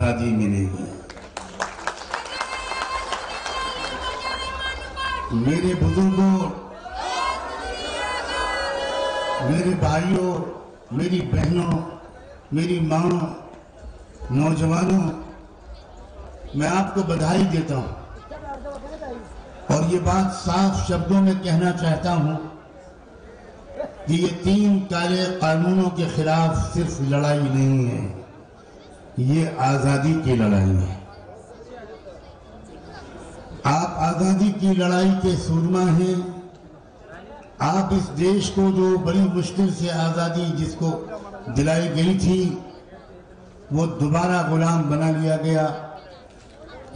आज़ादी मिलेगी। मेरे बुजुर्गों, मेरे भाइयों, मेरी बहनों, मेरी माँ, नौजवानों, मैं आपको बधाई देता हूँ और ये बात साफ शब्दों में कहना चाहता हूँ कि ये 3 काले कानूनों के खिलाफ सिर्फ लड़ाई नहीं है, ये आज़ादी की लड़ाई है। आप आज़ादी की लड़ाई के सूरमा हैं। आप इस देश को, जो बड़ी मुश्किल से आज़ादी जिसको दिलाई गई थी, वो दोबारा गुलाम बना लिया गया।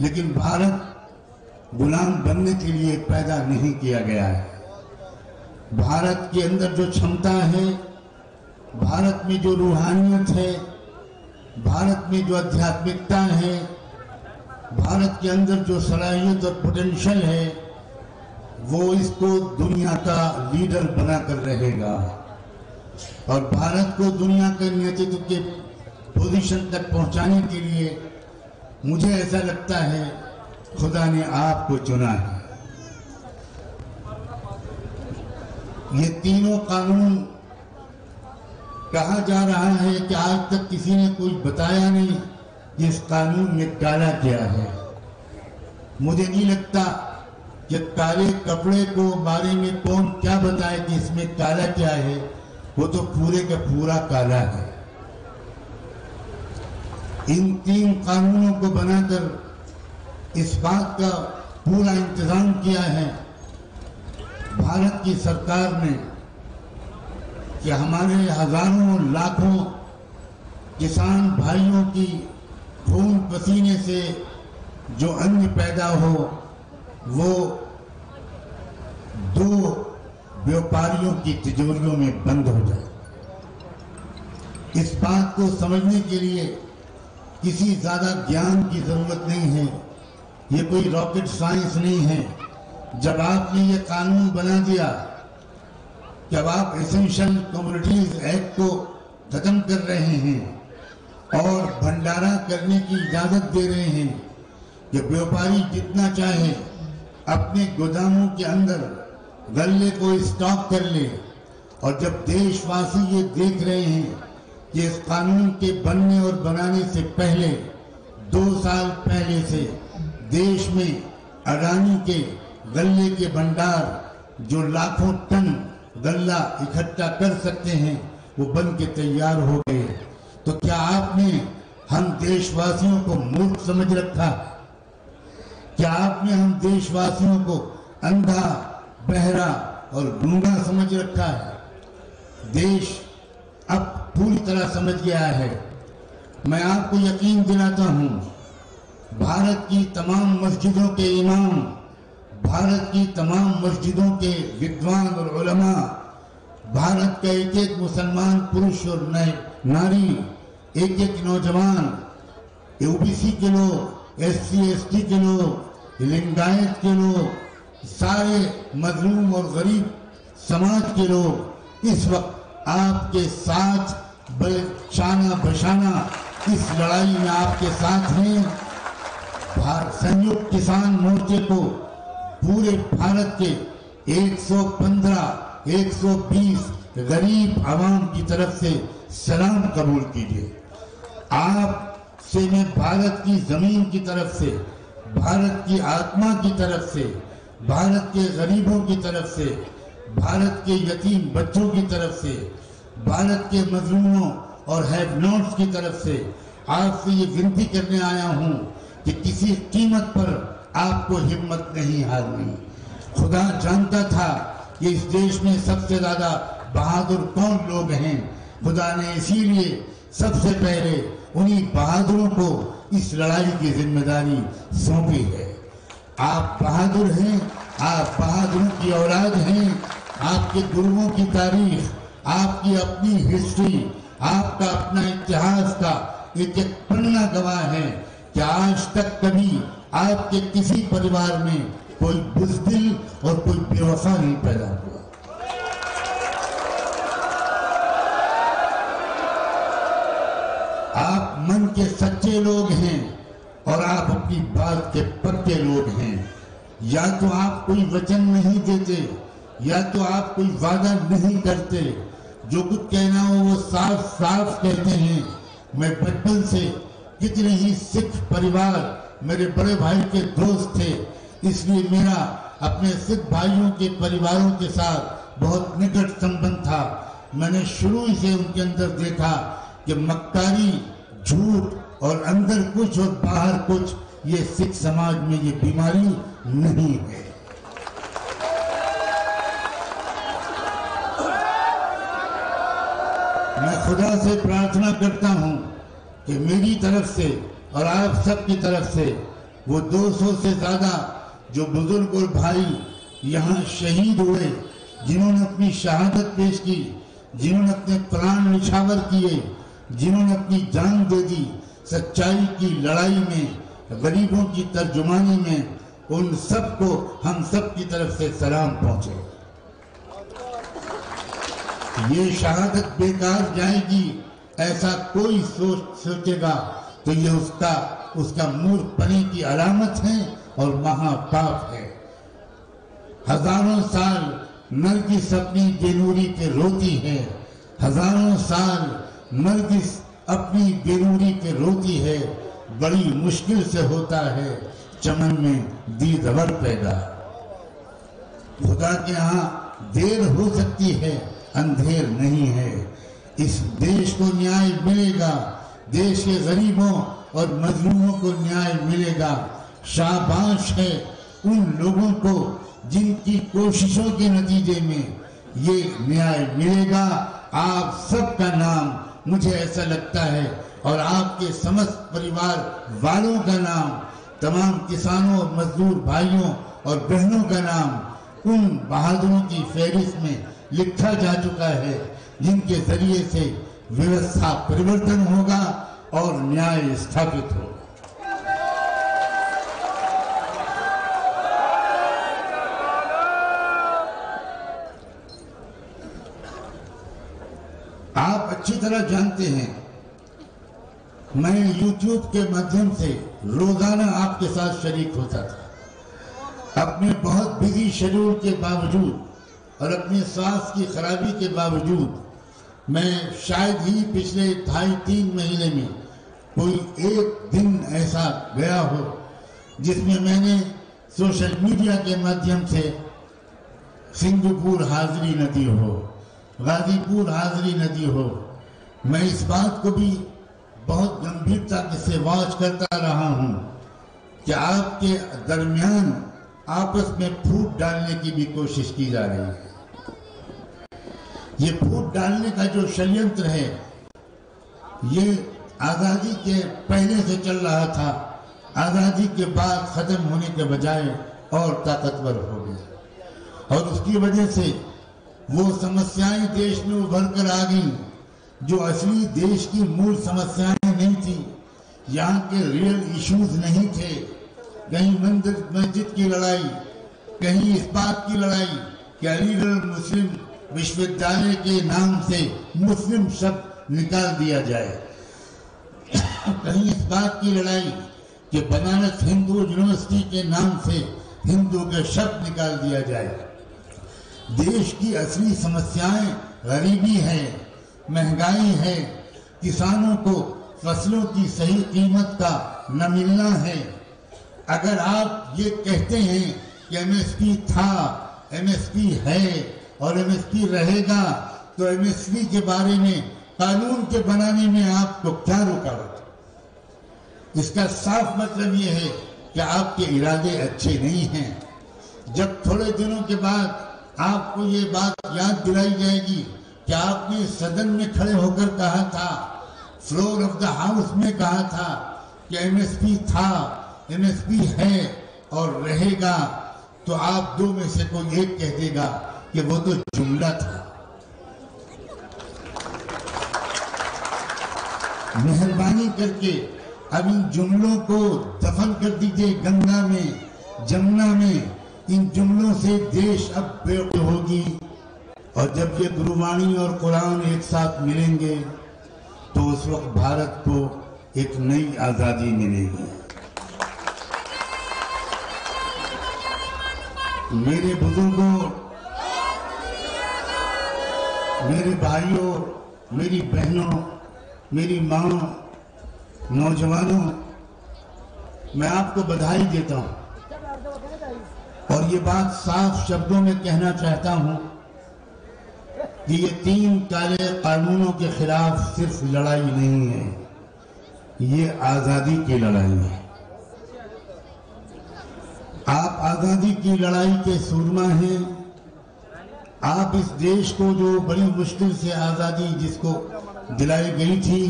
लेकिन भारत गुलाम बनने के लिए पैदा नहीं किया गया है। भारत के अंदर जो क्षमता है, भारत में जो रूहानियत है, भारत में जो आध्यात्मिकता है, भारत के अंदर जो सलाहियत और पोटेंशियल है, वो इसको दुनिया का लीडर बनाकर रहेगा। और भारत को दुनिया के नेतृत्व के पोजीशन तक पहुंचाने के लिए मुझे ऐसा लगता है खुदा ने आपको चुना है। ये तीनों कानून, कहा जा रहा है कि आज तक किसी ने कुछ बताया नहीं कि इस कानून में काला क्या है। मुझे नहीं लगता कि काले कपड़े को बारे में कौन क्या बताए कि इसमें काला क्या है, वो तो पूरे का पूरा काला है। इन 3 कानूनों को बनाकर इस बात का पूरा इंतजाम किया है भारत की सरकार ने कि हमारे हजारों लाखों किसान भाइयों की खून पसीने से जो अन्न पैदा हो, वो 2 व्यापारियों की तिजोरियों में बंद हो जाए। इस बात को समझने के लिए किसी ज्यादा ज्ञान की जरूरत नहीं है, ये कोई रॉकेट साइंस नहीं है। जब आपने ये कानून बना दिया, जब आप एसेंशियल कमोडिटीज एक्ट को खत्म कर रहे हैं और भंडारा करने की इजाजत दे रहे हैं कि व्यापारी जितना चाहे अपने गोदामों के अंदर गल्ले को स्टॉक कर ले, और जब देशवासी ये देख रहे हैं कि इस कानून के बनने और बनाने से पहले 2 साल पहले से देश में अडानी के गल्ले के भंडार जो लाखों टन गल्ला इकट्ठा कर सकते हैं, वो बन के तैयार हो गए, तो क्या आपने हम देशवासियों को मूर्ख समझ रखा? क्या आपने हम देशवासियों को अंधा, बहरा और गूंगा समझ रखा है? देश अब पूरी तरह समझ गया है। मैं आपको यकीन दिलाता हूं, भारत की तमाम मस्जिदों के इमाम, भारत की तमाम मस्जिदों के विद्वान और उलमा, भारत का एक एक मुसलमान पुरुष और नारी, एक एक नौजवान, ओबीसी के लोग, एससी एसटी के लोग, लिंगायत के लोग, सारे मजलूम और गरीब समाज के लोग इस वक्त आपके साथ शाना बशाना इस लड़ाई में आपके साथ हैं। संयुक्त किसान मोर्चे को पूरे भारत के 115, 120 गरीब आवाम की तरफ से सलाम कबूल कीजिए। आप से मैं भारत की जमीन की तरफ से, भारत की आत्मा की तरफ से, भारत के गरीबों की तरफ से, भारत के यतीम बच्चों की तरफ से, भारत के मजलूमों और हैव नॉट्स की तरफ से आपसे ये विनती करने आया हूं कि किसी कीमत पर आपको हिम्मत नहीं हारनी। खुदा जानता था कि इस देश में सबसे ज्यादा बहादुर कौन लोग हैं। खुदा ने इसीलिए सबसे पहले उन्हीं बहादुरों को इस लड़ाई की जिम्मेदारी सौंपी है। आप बहादुर हैं, आप बहादुरों की औलाद हैं। आपके गुरुओं की तारीख, आपकी अपनी हिस्ट्री, आपका अपना इतिहास का एक एक पन्ना गवाह है कि आज तक कभी आपके किसी परिवार में कोई बुज़दिल और कोई बेवफा नहीं पैदा हुआ। आप मन के सच्चे लोग हैं और आप अपनी बात के पक्के लोग हैं। या तो आप कोई वचन नहीं देते, या तो आप कोई वादा नहीं करते, जो कुछ कहना हो वो साफ साफ कहते हैं। मैं बचपन से कितने ही सिख परिवार मेरे बड़े भाई के दोस्त थे, इसलिए मेरा अपने सिख भाइयों के परिवारों के साथ बहुत निकट संबंध था। मैंने शुरू ही से उनके अंदर देखा कि मक्कारी, झूठ और अंदर कुछ और बाहर कुछ, ये सिख समाज में ये बीमारी नहीं है। मैं खुदा से प्रार्थना करता हूं कि मेरी तरफ से और आप सबकी तरफ से वो 200 से ज्यादा जो बुजुर्ग और भाई यहाँ शहीद हुए, जिन्होंने अपनी शहादत पेश की, जिन्होंने अपने प्राण निछावर किए, जिन्होंने अपनी जान दे दी सच्चाई की लड़ाई में, गरीबों की तर्जुमानी में, उन सबको हम सब की तरफ से सलाम पहुंचे। ये शहादत बेकार जाएगी ऐसा कोई सोचेगा तो ये उसका मूर्खपने की अलामत है और महापाप है। हजारों साल नरगिस अपनी बेनूरी पे रोती है, हजारों साल नरगिस अपनी बेनूरी पे रोती है। बड़ी मुश्किल से होता है चमन में दीदवर पैदा। खुदा के यहाँ देर हो सकती है, अंधेर नहीं है। इस देश को न्याय मिलेगा, देश के गरीबों और मजलूमों को न्याय मिलेगा। शाबाश है उन लोगों को जिनकी कोशिशों के नतीजे में ये न्याय मिलेगा। आप सबका नाम मुझे ऐसा लगता है और आपके समस्त परिवार वालों का नाम, तमाम किसानों और मजदूर भाइयों और बहनों का नाम उन बहादुरों की फहरिस्त में लिखा जा चुका है जिनके जरिए से व्यवस्था परिवर्तन होगा और न्याय स्थापित होगा। आप अच्छी तरह जानते हैं मैं YouTube के माध्यम से रोजाना आपके साथ शरीक होता था। अपने बहुत बिजी शेड्यूल के बावजूद और अपनी सांस की खराबी के बावजूद मैं शायद ही पिछले 2.5-3 महीने में कोई एक दिन ऐसा गया हो जिसमें मैंने सोशल मीडिया के माध्यम से सिंगपुर हाजिरी न दी हो, गाजीपुर हाजिरी न दी हो। मैं इस बात को भी बहुत गंभीरता से वॉच करता रहा हूं कि आपके दरमियान आपस में फूट डालने की भी कोशिश की जा रही है। ये फूट डालने का जो षड्यंत्र है ये आजादी के पहले से चल रहा था, आजादी के बाद खत्म होने के बजाय और ताकतवर हो गया और उसकी वजह से वो समस्याएं देश में उभर कर आ गई जो असली देश की मूल समस्याएं नहीं थी। यहाँ के रियल इश्यूज नहीं थे। कहीं मंदिर मस्जिद की लड़ाई, कहीं इस बात की लड़ाई कि अलीगढ़ मुस्लिम विश्वविद्यालय के नाम से मुस्लिम शब्द निकाल दिया जाए, कहीं इस बात की लड़ाई कि बनारस हिंदू यूनिवर्सिटी के नाम से हिंदू के शब्द निकाल दिया जाए। देश की असली समस्याएं गरीबी है, महंगाई है, किसानों को फसलों की सही कीमत का न मिलना है। अगर आप ये कहते हैं कि एमएसपी था, एमएसपी है और एमएसपी रहेगा, तो एमएसपी के बारे में कानून के बनाने में आपको क्या रुकावट? इसका साफ मतलब ये है कि आपके इरादे अच्छे नहीं हैं। जब थोड़े दिनों के बाद आपको ये बात याद दिलाई जाएगी कि आपने सदन में खड़े होकर कहा था, फ्लोर ऑफ द हाउस में कहा था कि एमएसपी था, एमएसपी है और रहेगा, तो आप दो में से कोई एक कह देगा कि वो तो जुमला था। मेहरबानी करके अब इन जुमलों को दफन कर दीजिए गंगा में, जमुना में। इन जुमलों से देश अब बेअक्ल होगी और जब ये गुरुवाणी और कुरान एक साथ मिलेंगे तो उस वक्त भारत को एक नई आजादी मिलेगी। मेरे बुजुर्गों, मेरे भाइयों, मेरी बहनों, मेरी माँ, नौजवानों, मैं आपको बधाई देता हूँ और ये बात साफ शब्दों में कहना चाहता हूँ कि ये 3 काले कानूनों के खिलाफ सिर्फ लड़ाई नहीं है, ये आजादी की लड़ाई है। आप आजादी की लड़ाई के सूरमा हैं। आप इस देश को, जो बड़ी मुश्किल से आजादी जिसको दिलाई गई थी,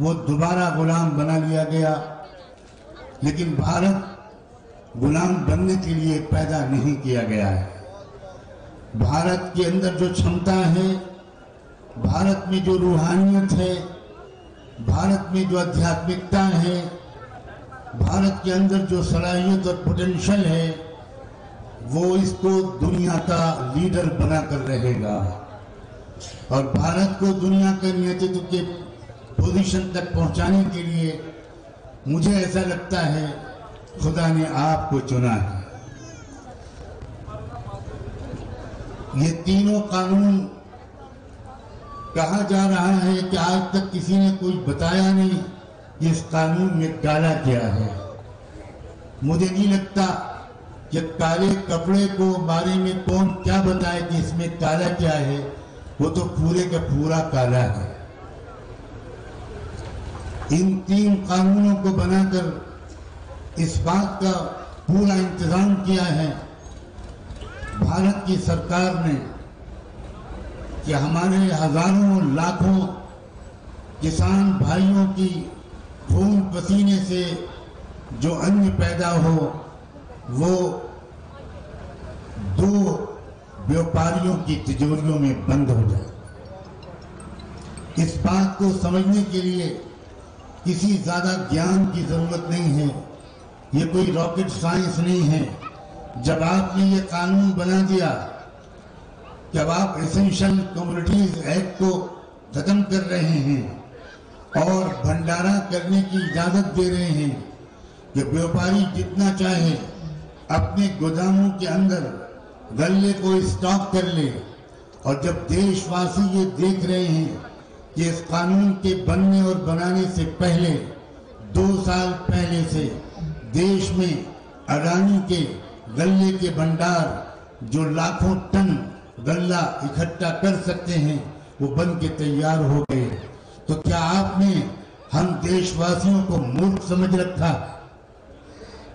वो दोबारा गुलाम बना लिया गया। लेकिन भारत गुलाम बनने के लिए पैदा नहीं किया गया है। भारत के अंदर जो क्षमता है, भारत में जो रूहानियत है, भारत में जो आध्यात्मिकता है, भारत के अंदर जो सलाहियत और पोटेंशियल है, वो इसको दुनिया का लीडर बनाकर रहेगा। और भारत को दुनिया के नेतृत्व के पोजीशन तक पहुंचाने के लिए मुझे ऐसा लगता है खुदा ने आपको चुना है। ये तीनों कानून, कहा जा रहा है कि आज तक किसी ने कोई बताया नहीं कि इस कानून में काला क्या है। मुझे नहीं लगता कि काले कपड़े को बारे में कौन क्या बताए कि इसमें काला क्या है, वो तो पूरे का पूरा काला है। इन 3 कानूनों को बनाकर इस बात का पूरा इंतजाम किया है भारत की सरकार ने कि हमारे हजारों लाखों किसान भाइयों की खून पसीने से जो अन्न पैदा हो, वो 2 व्यापारियों की तिजोरियों में बंद हो जाए। इस बात को समझने के लिए किसी ज्यादा ज्ञान की जरूरत नहीं है, ये कोई रॉकेट साइंस नहीं है। जब आपने ये कानून बना दिया, जब आप एसेंशियल कमोडिटीज एक्ट को खत्म कर रहे हैं और भंडारा करने की इजाजत दे रहे हैं कि व्यापारी जितना चाहे अपने गोदामों के अंदर गल्ले को स्टॉक कर ले, और जब देशवासी ये देख रहे हैं कि इस कानून के बनने और बनाने से पहले 2 साल पहले से देश में अडानी के गल्ले के भंडार जो लाखों टन गल्ला इकट्ठा कर सकते हैं, वो बन के तैयार हो गए, तो क्या आपने हम देशवासियों को मूर्ख समझ रखा?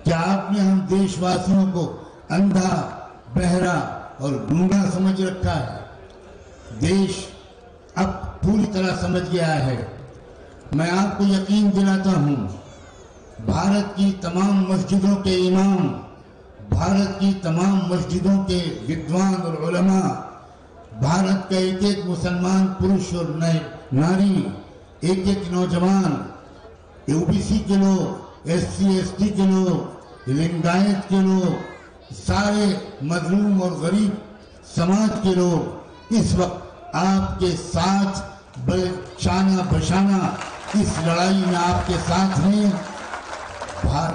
क्या आपने हम देशवासियों को अंधा, बहरा और गूंगा समझ रखा है? देश अब पूरी तरह समझ गया है। मैं आपको यकीन दिलाता हूं, भारत की तमाम मस्जिदों के इमाम, भारत की तमाम मस्जिदों के विद्वान और उलमा, भारत का एक एक मुसलमान पुरुष और नारी, एक एक नौजवान, ओबीसी के लोग, SC ST के लोग, लिंगायत के लोग, सारे मजलूम और गरीब समाज के लोग इस वक्त आपके साथ शाना बशाना इस लड़ाई में आपके साथ हैं।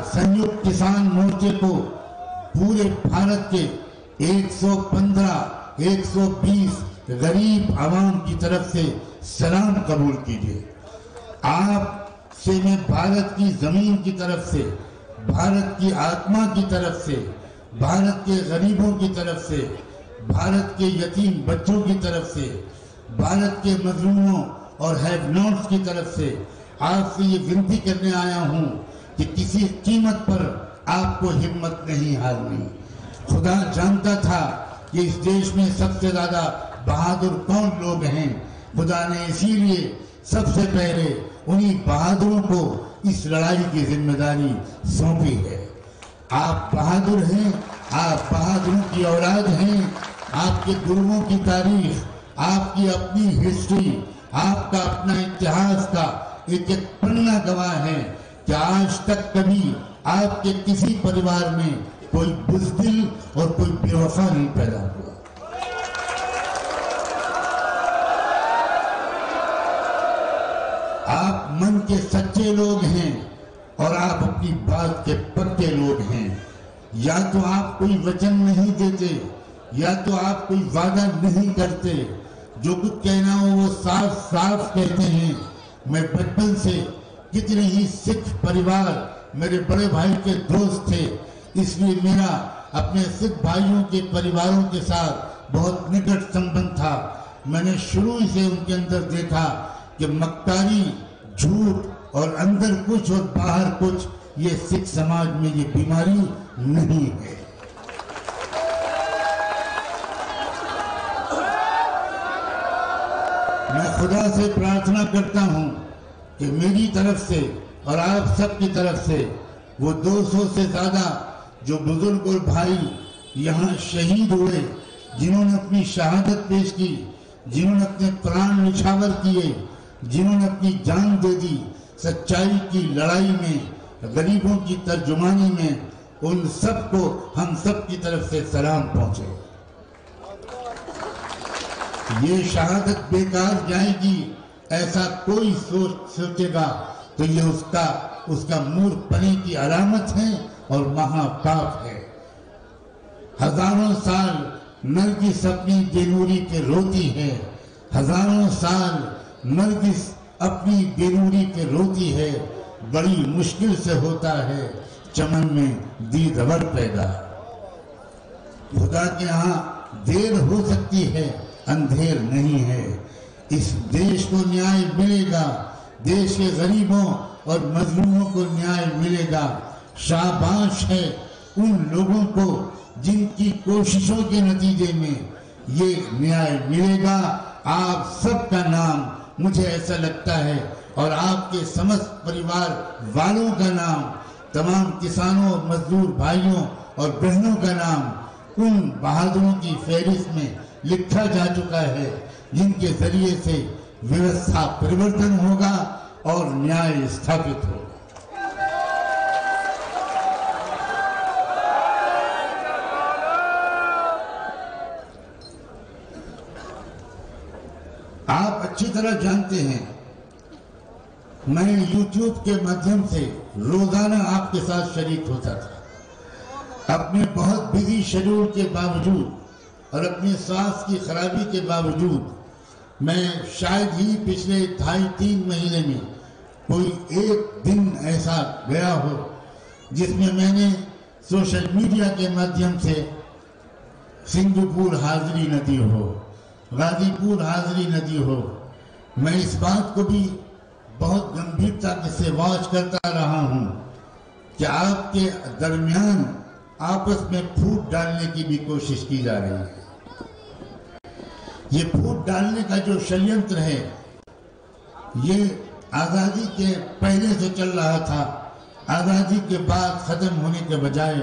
संयुक्त किसान मोर्चे को पूरे भारत के 115, 120 गरीब आवाम की तरफ से सलाम कबूल कीजिए। आप से मैं भारत की जमीन की तरफ से, भारत की आत्मा की तरफ से, भारत के गरीबों की तरफ से, भारत के यतीम बच्चों की तरफ से, भारत के मजलूमों और हैव नॉट्स की तरफ से आपसे ये विनती करने आया हूं कि किसी कीमत पर आपको हिम्मत नहीं हारनी। खुदा जानता था कि इस देश में सबसे ज्यादा बहादुर कौन लोग हैं। खुदा ने इसीलिए सबसे पहले उन्हीं बहादुरों को इस लड़ाई की जिम्मेदारी सौंपी है। आप बहादुर हैं, आप बहादुरों की औलाद हैं। आपके गुरुओं की तारीख, आपकी अपनी हिस्ट्री, आपका अपना इतिहास का एक एक पन्ना गवाह है कि आज तक कभी आपके किसी परिवार में कोई बुज़दिल और कोई बेवफा नहीं पैदा हुआ। आप मन के सच्चे लोग हैं और आप अपनी बात के पक्के लोग हैं। या तो आप कोई वचन नहीं देते, या तो आप कोई वादा नहीं करते, जो कुछ कहना हो वो साफ साफ कहते हैं। मैं बचपन से कितने ही सिख परिवार मेरे बड़े भाई के दोस्त थे, इसलिए मेरा अपने सिख भाइयों के परिवारों के साथ बहुत निकट संबंध था। मैंने शुरू से उनके अंदर देखा कि मक्कारी, झूठ और अंदर कुछ और बाहर कुछ, ये सिख समाज में ये बीमारी नहीं है। मैं खुदा से प्रार्थना करता हूं कि मेरी तरफ से और आप सबकी तरफ से वो 200 से ज्यादा जो बुजुर्ग और भाई यहाँ शहीद हुए, जिन्होंने अपनी शहादत पेश की, जिन्होंने अपने प्राण निछावर किए, जिन्होंने अपनी जान दे दी सच्चाई की लड़ाई में, गरीबों की तर्जुमानी में, उन सबको हम सब की तरफ से सलाम पहुंचे। ये शहादत बेकार जाएगी ऐसा कोई सोचेगा तो ये उसका मूर्खपने की अलामत है और महापाप है। हजारों साल नरगिस अपनी बेनूरी पे रोती है, हजारों साल नरगिस अपनी बेनूरी पे रोती है, बड़ी मुश्किल से होता है चमन में दीदवर पैदा। खुदा के यहाँ देर हो सकती है, अंधेर नहीं है। इस देश को न्याय मिलेगा, देश के गरीबों और मजलूमों को न्याय मिलेगा। शाबाश है उन लोगों को जिनकी कोशिशों के नतीजे में ये न्याय मिलेगा। आप सबका नाम मुझे ऐसा लगता है और आपके समस्त परिवार वालों का नाम, तमाम किसानों और मजदूर भाइयों और बहनों का नाम उन बहादुरों की फहरिस्त में लिखा जा चुका है जिनके जरिए से व्यवस्था परिवर्तन होगा और न्याय स्थापित होगा। आप अच्छी तरह जानते हैं मैं YouTube के माध्यम से रोजाना आपके साथ शरीक होता था। अपने बहुत बिजी शेड्यूल के बावजूद और अपने स्वास्थ्य की खराबी के बावजूद मैं शायद ही पिछले 2.5-3 महीने में कोई एक दिन ऐसा गया हो जिसमें मैंने सोशल मीडिया के माध्यम से सिंगुपुर हाजिरी न दी हो, गाजीपुर हाजिरी न दी हो। मैं इस बात को भी बहुत गंभीरता से वॉच करता रहा हूं कि आपके दरमियान आपस में फूट डालने की भी कोशिश की जा रही है। ये फूट डालने का जो षड्यंत्र है ये आजादी के पहले से चल रहा था, आजादी के बाद खत्म होने के बजाय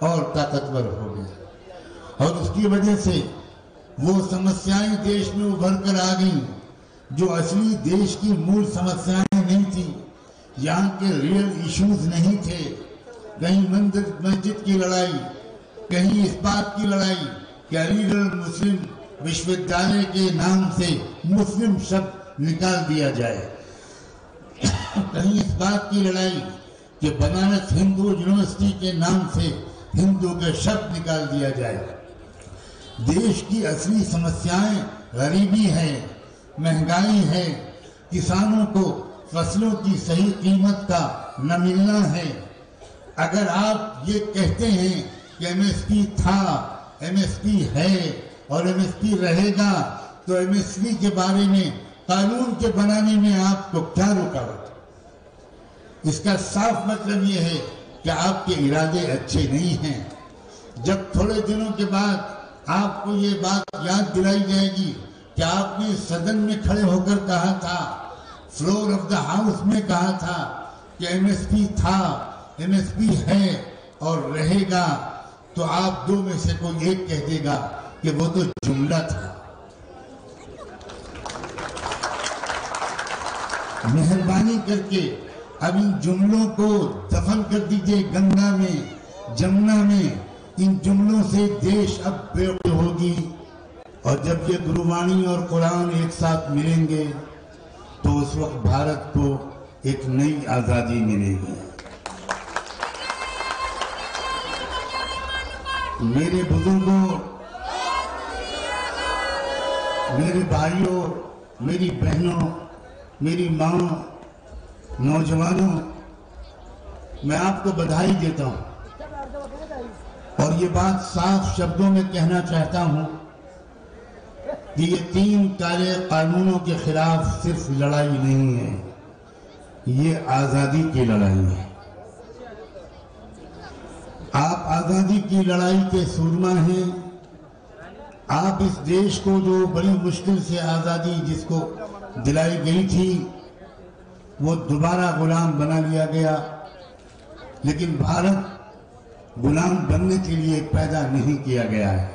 और ताकतवर हो गया और उसकी वजह से वो समस्याएं देश में उभर कर आ गई जो असली देश की मूल समस्याएं नहीं थी। यहाँ के रियल इश्यूज नहीं थे। कहीं मंदिर मस्जिद की लड़ाई, कहीं इस बात की लड़ाई कि अलीगढ़ मुस्लिम विश्वविद्यालय के नाम से मुस्लिम शब्द निकाल दिया जाए, कहीं इस बात की लड़ाई कि बनारस हिंदू यूनिवर्सिटी के नाम से हिंदू के शब्द निकाल दिया जाए। देश की असली समस्याएं गरीबी है, महंगाई है, किसानों को फसलों की सही कीमत का न मिलना है। अगर आप ये कहते हैं कि एमएसपी था, एमएसपी है और एमएसपी रहेगा, तो एमएसपी के बारे में कानून के बनाने में आपको क्या रुकावट? इसका साफ मतलब ये है कि आपके इरादे अच्छे नहीं हैं। जब थोड़े दिनों के बाद आपको ये बात याद दिलाई जाएगी कि आपने सदन में खड़े होकर कहा था, फ्लोर ऑफ द हाउस में कहा था कि एमएसपी था, एमएसपी है और रहेगा, तो आप दो में से कोई एक कह देगा कि वो तो जुमला था। मेहरबानी करके अब इन जुमलों को दफन कर दीजिए गंगा में, जमुना में। इन जुमलों से देश अब बेवकूफ होगी और जब ये गुरुवाणी और कुरान एक साथ मिलेंगे तो उस वक्त भारत को एक नई आजादी मिलेगी। मेरे बुजुर्गों, मेरे भाइयों, मेरी बहनों, मेरी माँ, नौजवानों, मैं आपको बधाई देता हूं और ये बात साफ शब्दों में कहना चाहता हूं कि ये 3 काले कानूनों के खिलाफ सिर्फ लड़ाई नहीं है, ये आजादी की लड़ाई है। आप आजादी की लड़ाई के सूरमा हैं। आप इस देश को, जो बड़ी मुश्किल से आजादी जिसको दिलाई गई थी, वो दोबारा गुलाम बना लिया गया। लेकिन भारत गुलाम बनने के लिए पैदा नहीं किया गया है।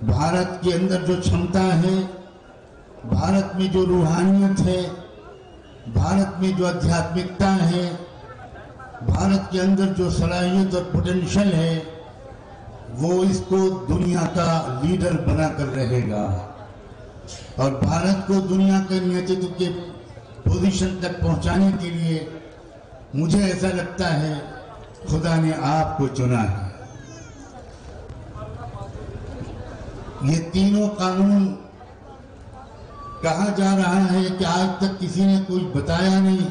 भारत के अंदर जो क्षमता है, भारत में जो रूहानियत है, भारत में जो आध्यात्मिकता है, भारत के अंदर जो सलाहियत और पोटेंशियल है, वो इसको दुनिया का लीडर बनाकर रहेगा। और भारत को दुनिया के नेतृत्व के पोजीशन तक पहुंचाने के लिए मुझे ऐसा लगता है खुदा ने आपको चुना है। ये तीनों कानून, कहा जा रहा है कि आज तक किसी ने कोई बताया नहीं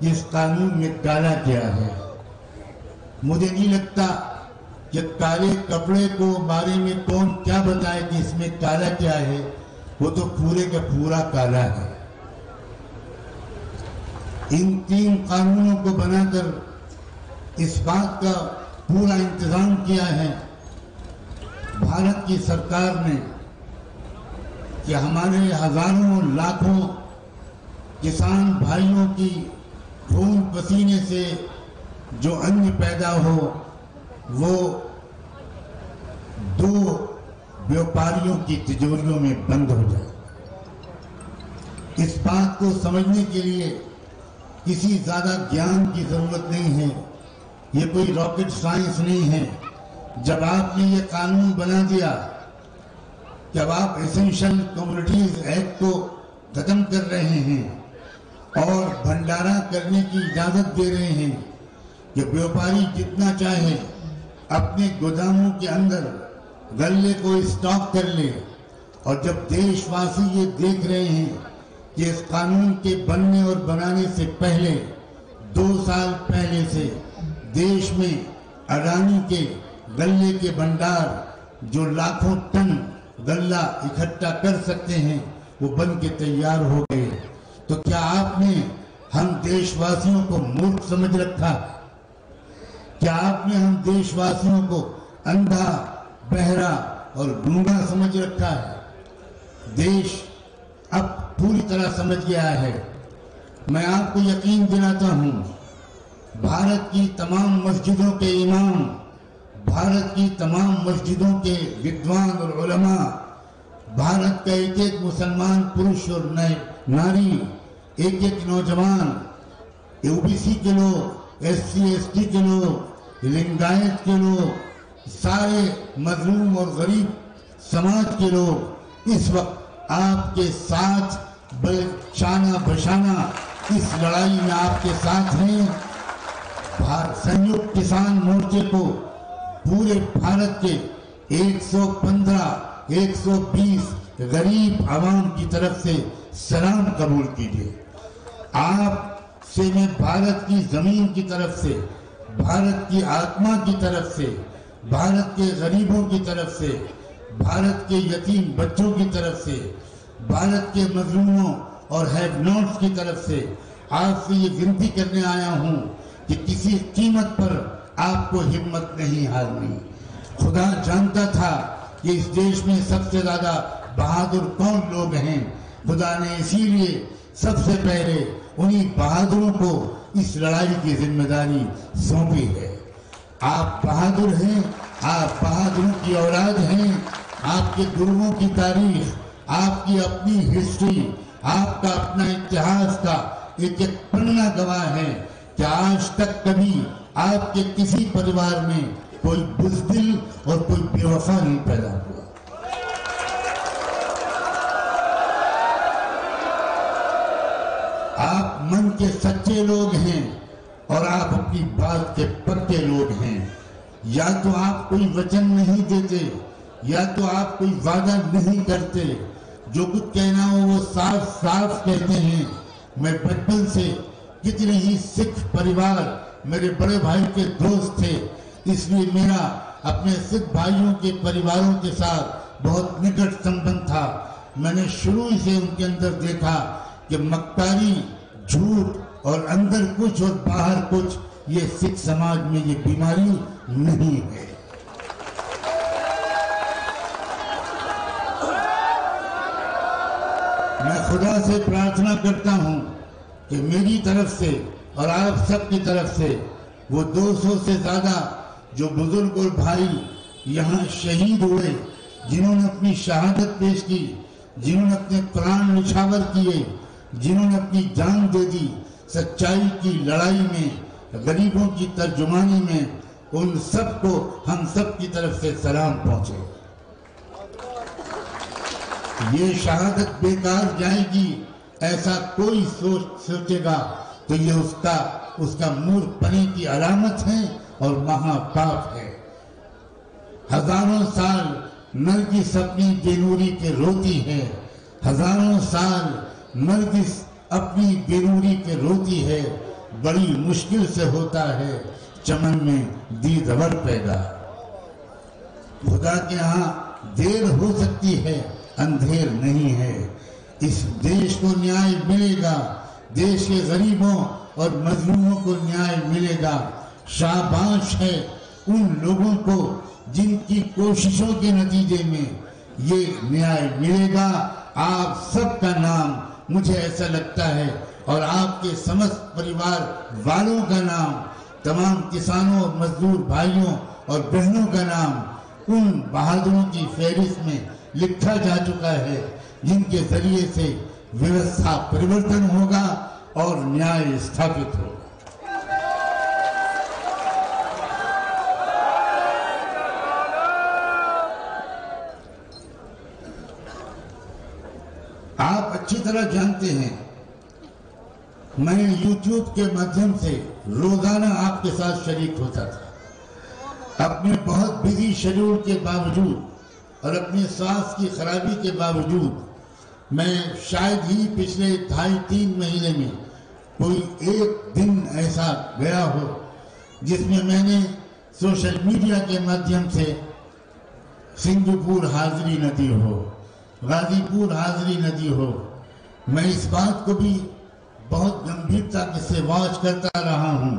कि इस कानून में काला क्या है। मुझे नहीं लगता कि काले कपड़े को बारे में कौन क्या बताए कि इसमें काला क्या है, वो तो पूरे का पूरा काला है। इन 3 कानूनों को बनाकर इस बात का पूरा इंतजाम किया है भारत की सरकार ने कि हमारे हजारों लाखों किसान भाइयों की खून पसीने से जो अन्न पैदा हो, वो 2 व्यापारियों की तिजोरियों में बंद हो जाए। इस बात को समझने के लिए किसी ज्यादा ज्ञान की जरूरत नहीं है, ये कोई रॉकेट साइंस नहीं है। जब आपने ये कानून बना दिया, जब आप एसेंशियल कमोडिटीज एक्ट को खत्म कर रहे हैं और भंडारा करने की इजाजत दे रहे हैं कि व्यापारी जितना चाहे अपने गोदामों के अंदर गल्ले को स्टॉक कर ले, और जब देशवासी ये देख रहे हैं कि इस कानून के बनने और बनाने से पहले 2 साल पहले से देश में अडानी के गल्ले के भंडार जो लाखों टन गल्ला इकट्ठा कर सकते हैं वो बन के तैयार हो गए, तो क्या आपने हम देशवासियों को मूर्ख समझ रखा? क्या आपने हम देशवासियों को अंधा, बहरा और गूंगा समझ रखा है? देश अब पूरी तरह समझ गया है। मैं आपको यकीन दिलाता हूं, भारत की तमाम मस्जिदों के इमाम, भारत की तमाम मस्जिदों के विद्वान और उलमा, भारत का एक एक मुसलमान पुरुष और नारी, एक एक नौजवान, ओबीसी के लोग, एससी एसटी के लोग, लिंगायत के लोग, सारे मजलूम और गरीब समाज के लोग इस वक्त आपके साथ शाना बशाना इस लड़ाई में आपके साथ हैं। संयुक्त किसान मोर्चे को पूरे भारत के 115, 120 गरीब आवाम की तरफ से सलाम कबूल कीजिए। आप से मैं भारत की जमीन की तरफ से, भारत की आत्मा की तरफ से, भारत के गरीबों की तरफ से, भारत के यतीम बच्चों की तरफ से, भारत के मजलूमों और हैव नॉट्स की तरफ से आपसे ये विनती करने आया हूं कि किसी कीमत पर आपको हिम्मत नहीं हारनी। खुदा जानता था कि इस देश में सबसे ज्यादा बहादुर कौन लोग हैं। खुदा ने इसीलिए सबसे पहले उन्हीं बहादुरों को इस लड़ाई की जिम्मेदारी सौंपी है। आप बहादुर हैं, आप बहादुरों की औलाद हैं। आपके गुरुओं की तारीख, आपकी अपनी हिस्ट्री, आपका अपना इतिहास का एक एक पन्ना गवाह है कि आज तक कभी आपके किसी परिवार में कोई बुज़दिल और कोई बेवफा नहीं पैदा हुआ। आप मन के सच्चे लोग हैं और आप अपनी बात के पक्के लोग हैं। या तो आप कोई वचन नहीं देते, या तो आप कोई वादा नहीं करते, जो कुछ कहना हो वो साफ साफ कहते हैं। मैं बचपन से कितने ही सिख परिवार मेरे बड़े भाई के दोस्त थे, इसलिए मेरा अपने सिख भाइयों के परिवारों के साथ बहुत निकट संबंध था। मैंने शुरू से उनके अंदर देखा कि मक्कारी, झूठ और अंदर कुछ और बाहर कुछ, ये सिख समाज में ये बीमारी नहीं है। मैं खुदा से प्रार्थना करता हूं कि मेरी तरफ से और आप सबकी तरफ से वो 200 से ज्यादा जो बुजुर्ग और भाई यहाँ शहीद हुए, जिन्होंने अपनी शहादत पेश की, जिन्होंने अपने प्राण निछावर किए, जिन्होंने अपनी जान दे दी सच्चाई की लड़ाई में, गरीबों की तर्जुमानी में, उन सबको हम सब की तरफ से सलाम पहुंचे। ये शहादत बेकार जाएगी ऐसा कोई सोचेगा तो ये उसका मूर्खपने की अलामत है और महापाप है। हजारों साल नरगिस अपनी बेनूरी पे रोती है, हजारों साल नरगिस अपनी बेनूरी पे रोती है। बड़ी मुश्किल से होता है चमन में दीदवर पैदा। खुदा के यहाँ देर हो सकती है, अंधेर नहीं है। इस देश को न्याय मिलेगा, देश के गरीबों और मजलूमों को न्याय मिलेगा। शाबाश है उन लोगों को जिनकी कोशिशों के नतीजे में ये न्याय मिलेगा। आप सबका नाम मुझे ऐसा लगता है और आपके समस्त परिवार वालों का नाम, तमाम किसानों और मजदूर भाइयों और बहनों का नाम उन बहादुरों की फहरिस्त में लिखा जा चुका है जिनके जरिए से व्यवस्था परिवर्तन होगा और न्याय स्थापित होगा। आप अच्छी तरह जानते हैं मैं YouTube के माध्यम से रोजाना आपके साथ शरीक होता था। अपने बहुत बिजी शेड्यूल के बावजूद और अपनी स्वास्थ्य की खराबी के बावजूद मैं शायद ही पिछले 2.5-3 महीने में कोई एक दिन ऐसा गया हो जिसमें मैंने सोशल मीडिया के माध्यम से सिंगपुर हाजिरी न दी हो, गाजीपुर हाजिरी न दी हो। मैं इस बात को भी बहुत गंभीरता से वॉच करता रहा हूं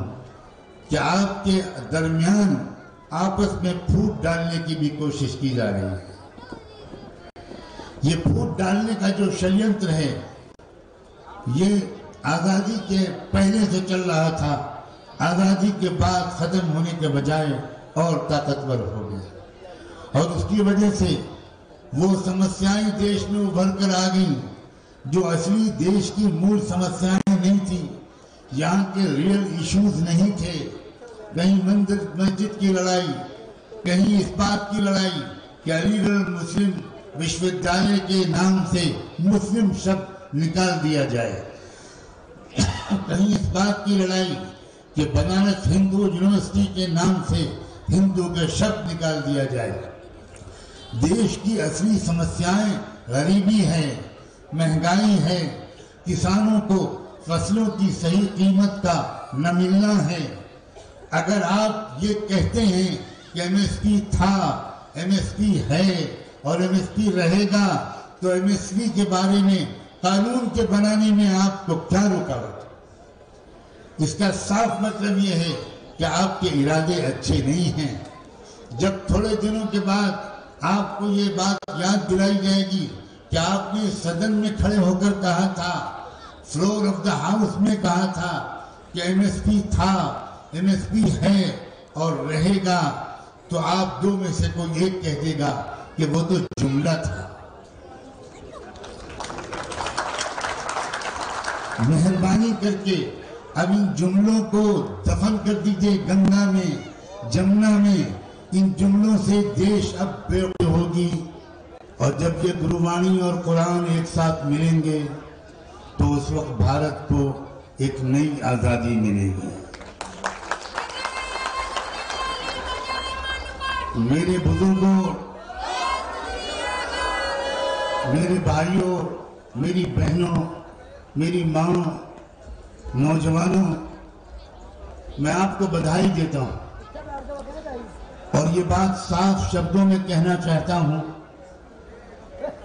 कि आपके दरमियान आपस में फूट डालने की भी कोशिश की जा रही है। ये फूट डालने का जो षड्यंत्र है ये आजादी के पहले से चल रहा था, आजादी के बाद खत्म होने के बजाय और ताकतवर हो गया और उसकी वजह से वो समस्याएं देश में उभर कर आ गई जो असली देश की मूल समस्याएं नहीं थी। यहाँ के रियल इश्यूज नहीं थे। कहीं मंदिर मस्जिद की लड़ाई, कहीं इस बात की लड़ाई कि अलीगढ़ मुस्लिम विश्वविद्यालय के नाम से मुस्लिम शब्द निकाल दिया जाए, कहीं इस बात की लड़ाई कि बनारस हिंदू यूनिवर्सिटी के नाम से हिंदू के शब्द निकाल दिया जाए। देश की असली समस्याएं गरीबी है, महंगाई है, किसानों को फसलों की सही कीमत का न मिलना है। अगर आप ये कहते हैं कि एमएसपी था, एमएसपी है और एमएसपी रहेगा, तो एमएसपी के बारे में कानून के बनाने में आपको क्या रुकावट? इसका साफ मतलब ये है कि आपके इरादे अच्छे नहीं हैं। जब थोड़े दिनों के बाद आपको ये बात याद दिलाई जाएगी कि आपने सदन में खड़े होकर कहा था, फ्लोर ऑफ द हाउस में कहा था कि एमएसपी था, एमएसपी है और रहेगा, तो आप दो में से कोई एक कह देगा कि वो तो जुमला था। मेहरबानी करके अब इन जुमलों को दफन कर दीजिए गंगा में, जमुना में। इन जुमलों से देश अब बेवकूफ होगी और जब ये गुरुवाणी और कुरान एक साथ मिलेंगे तो उस वक्त भारत को एक नई आजादी मिलेगी। मेरे बुजुर्गों, मेरे भाइयों, मेरी बहनों, मेरी माँ, नौजवानों, मैं आपको बधाई देता हूँ और ये बात साफ शब्दों में कहना चाहता हूँ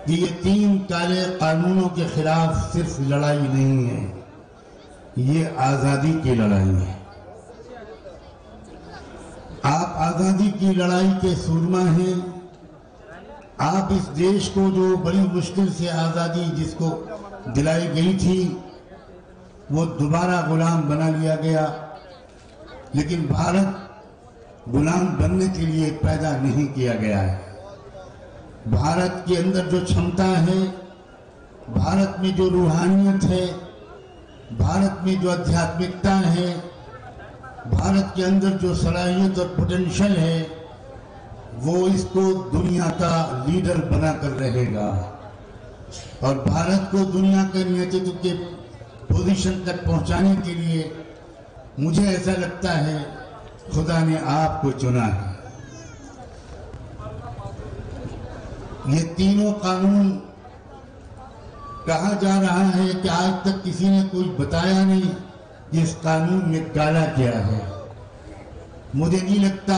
कि ये 3 काले कानूनों के खिलाफ सिर्फ लड़ाई नहीं है, ये आजादी की लड़ाई है। आप आजादी की लड़ाई के सूरमा हैं। आप इस देश को, जो बड़ी मुश्किल से आजादी जिसको दिलाई गई थी, वो दोबारा गुलाम बना लिया गया। लेकिन भारत गुलाम बनने के लिए पैदा नहीं किया गया है। भारत के अंदर जो क्षमता है, भारत में जो रूहानियत है, भारत में जो आध्यात्मिकता है, भारत के अंदर जो सलाहियत और पोटेंशियल है, वो इसको दुनिया का लीडर बनाकर रहेगा। और भारत को दुनिया के नेतृत्व के पोजीशन तक पहुंचाने के लिए मुझे ऐसा लगता है खुदा ने आपको चुना है। ये तीनों कानून, कहा जा रहा है कि आज तक किसी ने कोई बताया नहीं कि इस कानून में काला क्या है। मुझे नहीं लगता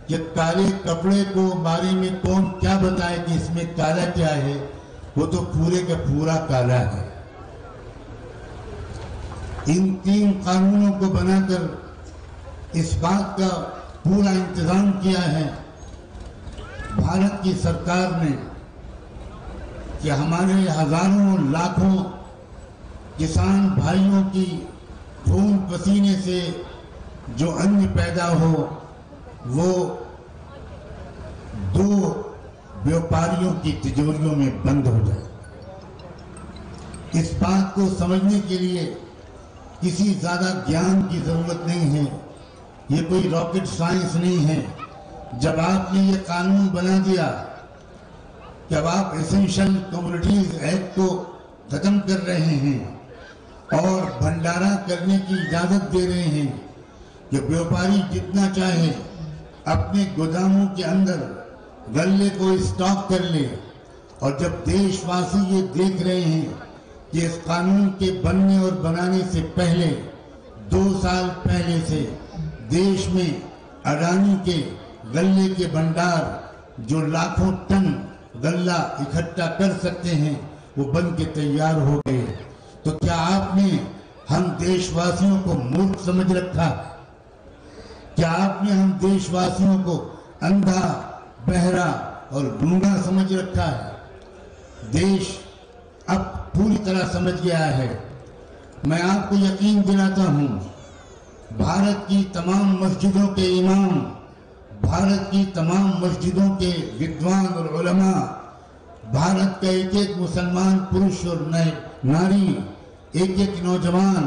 कि काले कपड़े को बारे में कौन क्या बताए कि इसमें काला क्या है, वो तो पूरे का पूरा काला है। इन 3 कानूनों को बनाकर इस बात का पूरा इंतजाम किया है भारत की सरकार ने कि हमारे हजारों लाखों किसान भाइयों की खून पसीने से जो अन्न पैदा हो, वो 2 व्यापारियों की तिजोरियों में बंद हो जाए। इस बात को समझने के लिए किसी ज्यादा ज्ञान की जरूरत नहीं है, ये कोई रॉकेट साइंस नहीं है। जब आपने ये कानून बना दिया, जब आप एसेंशियल कमोडिटीज एक्ट को खत्म कर रहे हैं और भंडारा करने की इजाजत दे रहे हैं कि व्यापारी जितना चाहे अपने गोदामों के अंदर गल्ले को स्टॉक कर ले, और जब देशवासी ये देख रहे हैं कि इस कानून के बनने और बनाने से पहले 2 साल पहले से देश में अडानी के गल्ले के भंडार जो लाखों टन गल्ला इकट्ठा कर सकते हैं, वो बन के तैयार हो गए, तो क्या आपने हम देशवासियों को मूर्ख समझ रखा? क्या आपने हम देशवासियों को अंधा, बहरा और गूंगा समझ रखा है? देश अब पूरी तरह समझ गया है। मैं आपको यकीन दिलाता हूं, भारत की तमाम मस्जिदों के इमाम, भारत की तमाम मस्जिदों के विद्वान और उलमा, भारत का एक एक मुसलमान पुरुष और नारी, एक एक नौजवान,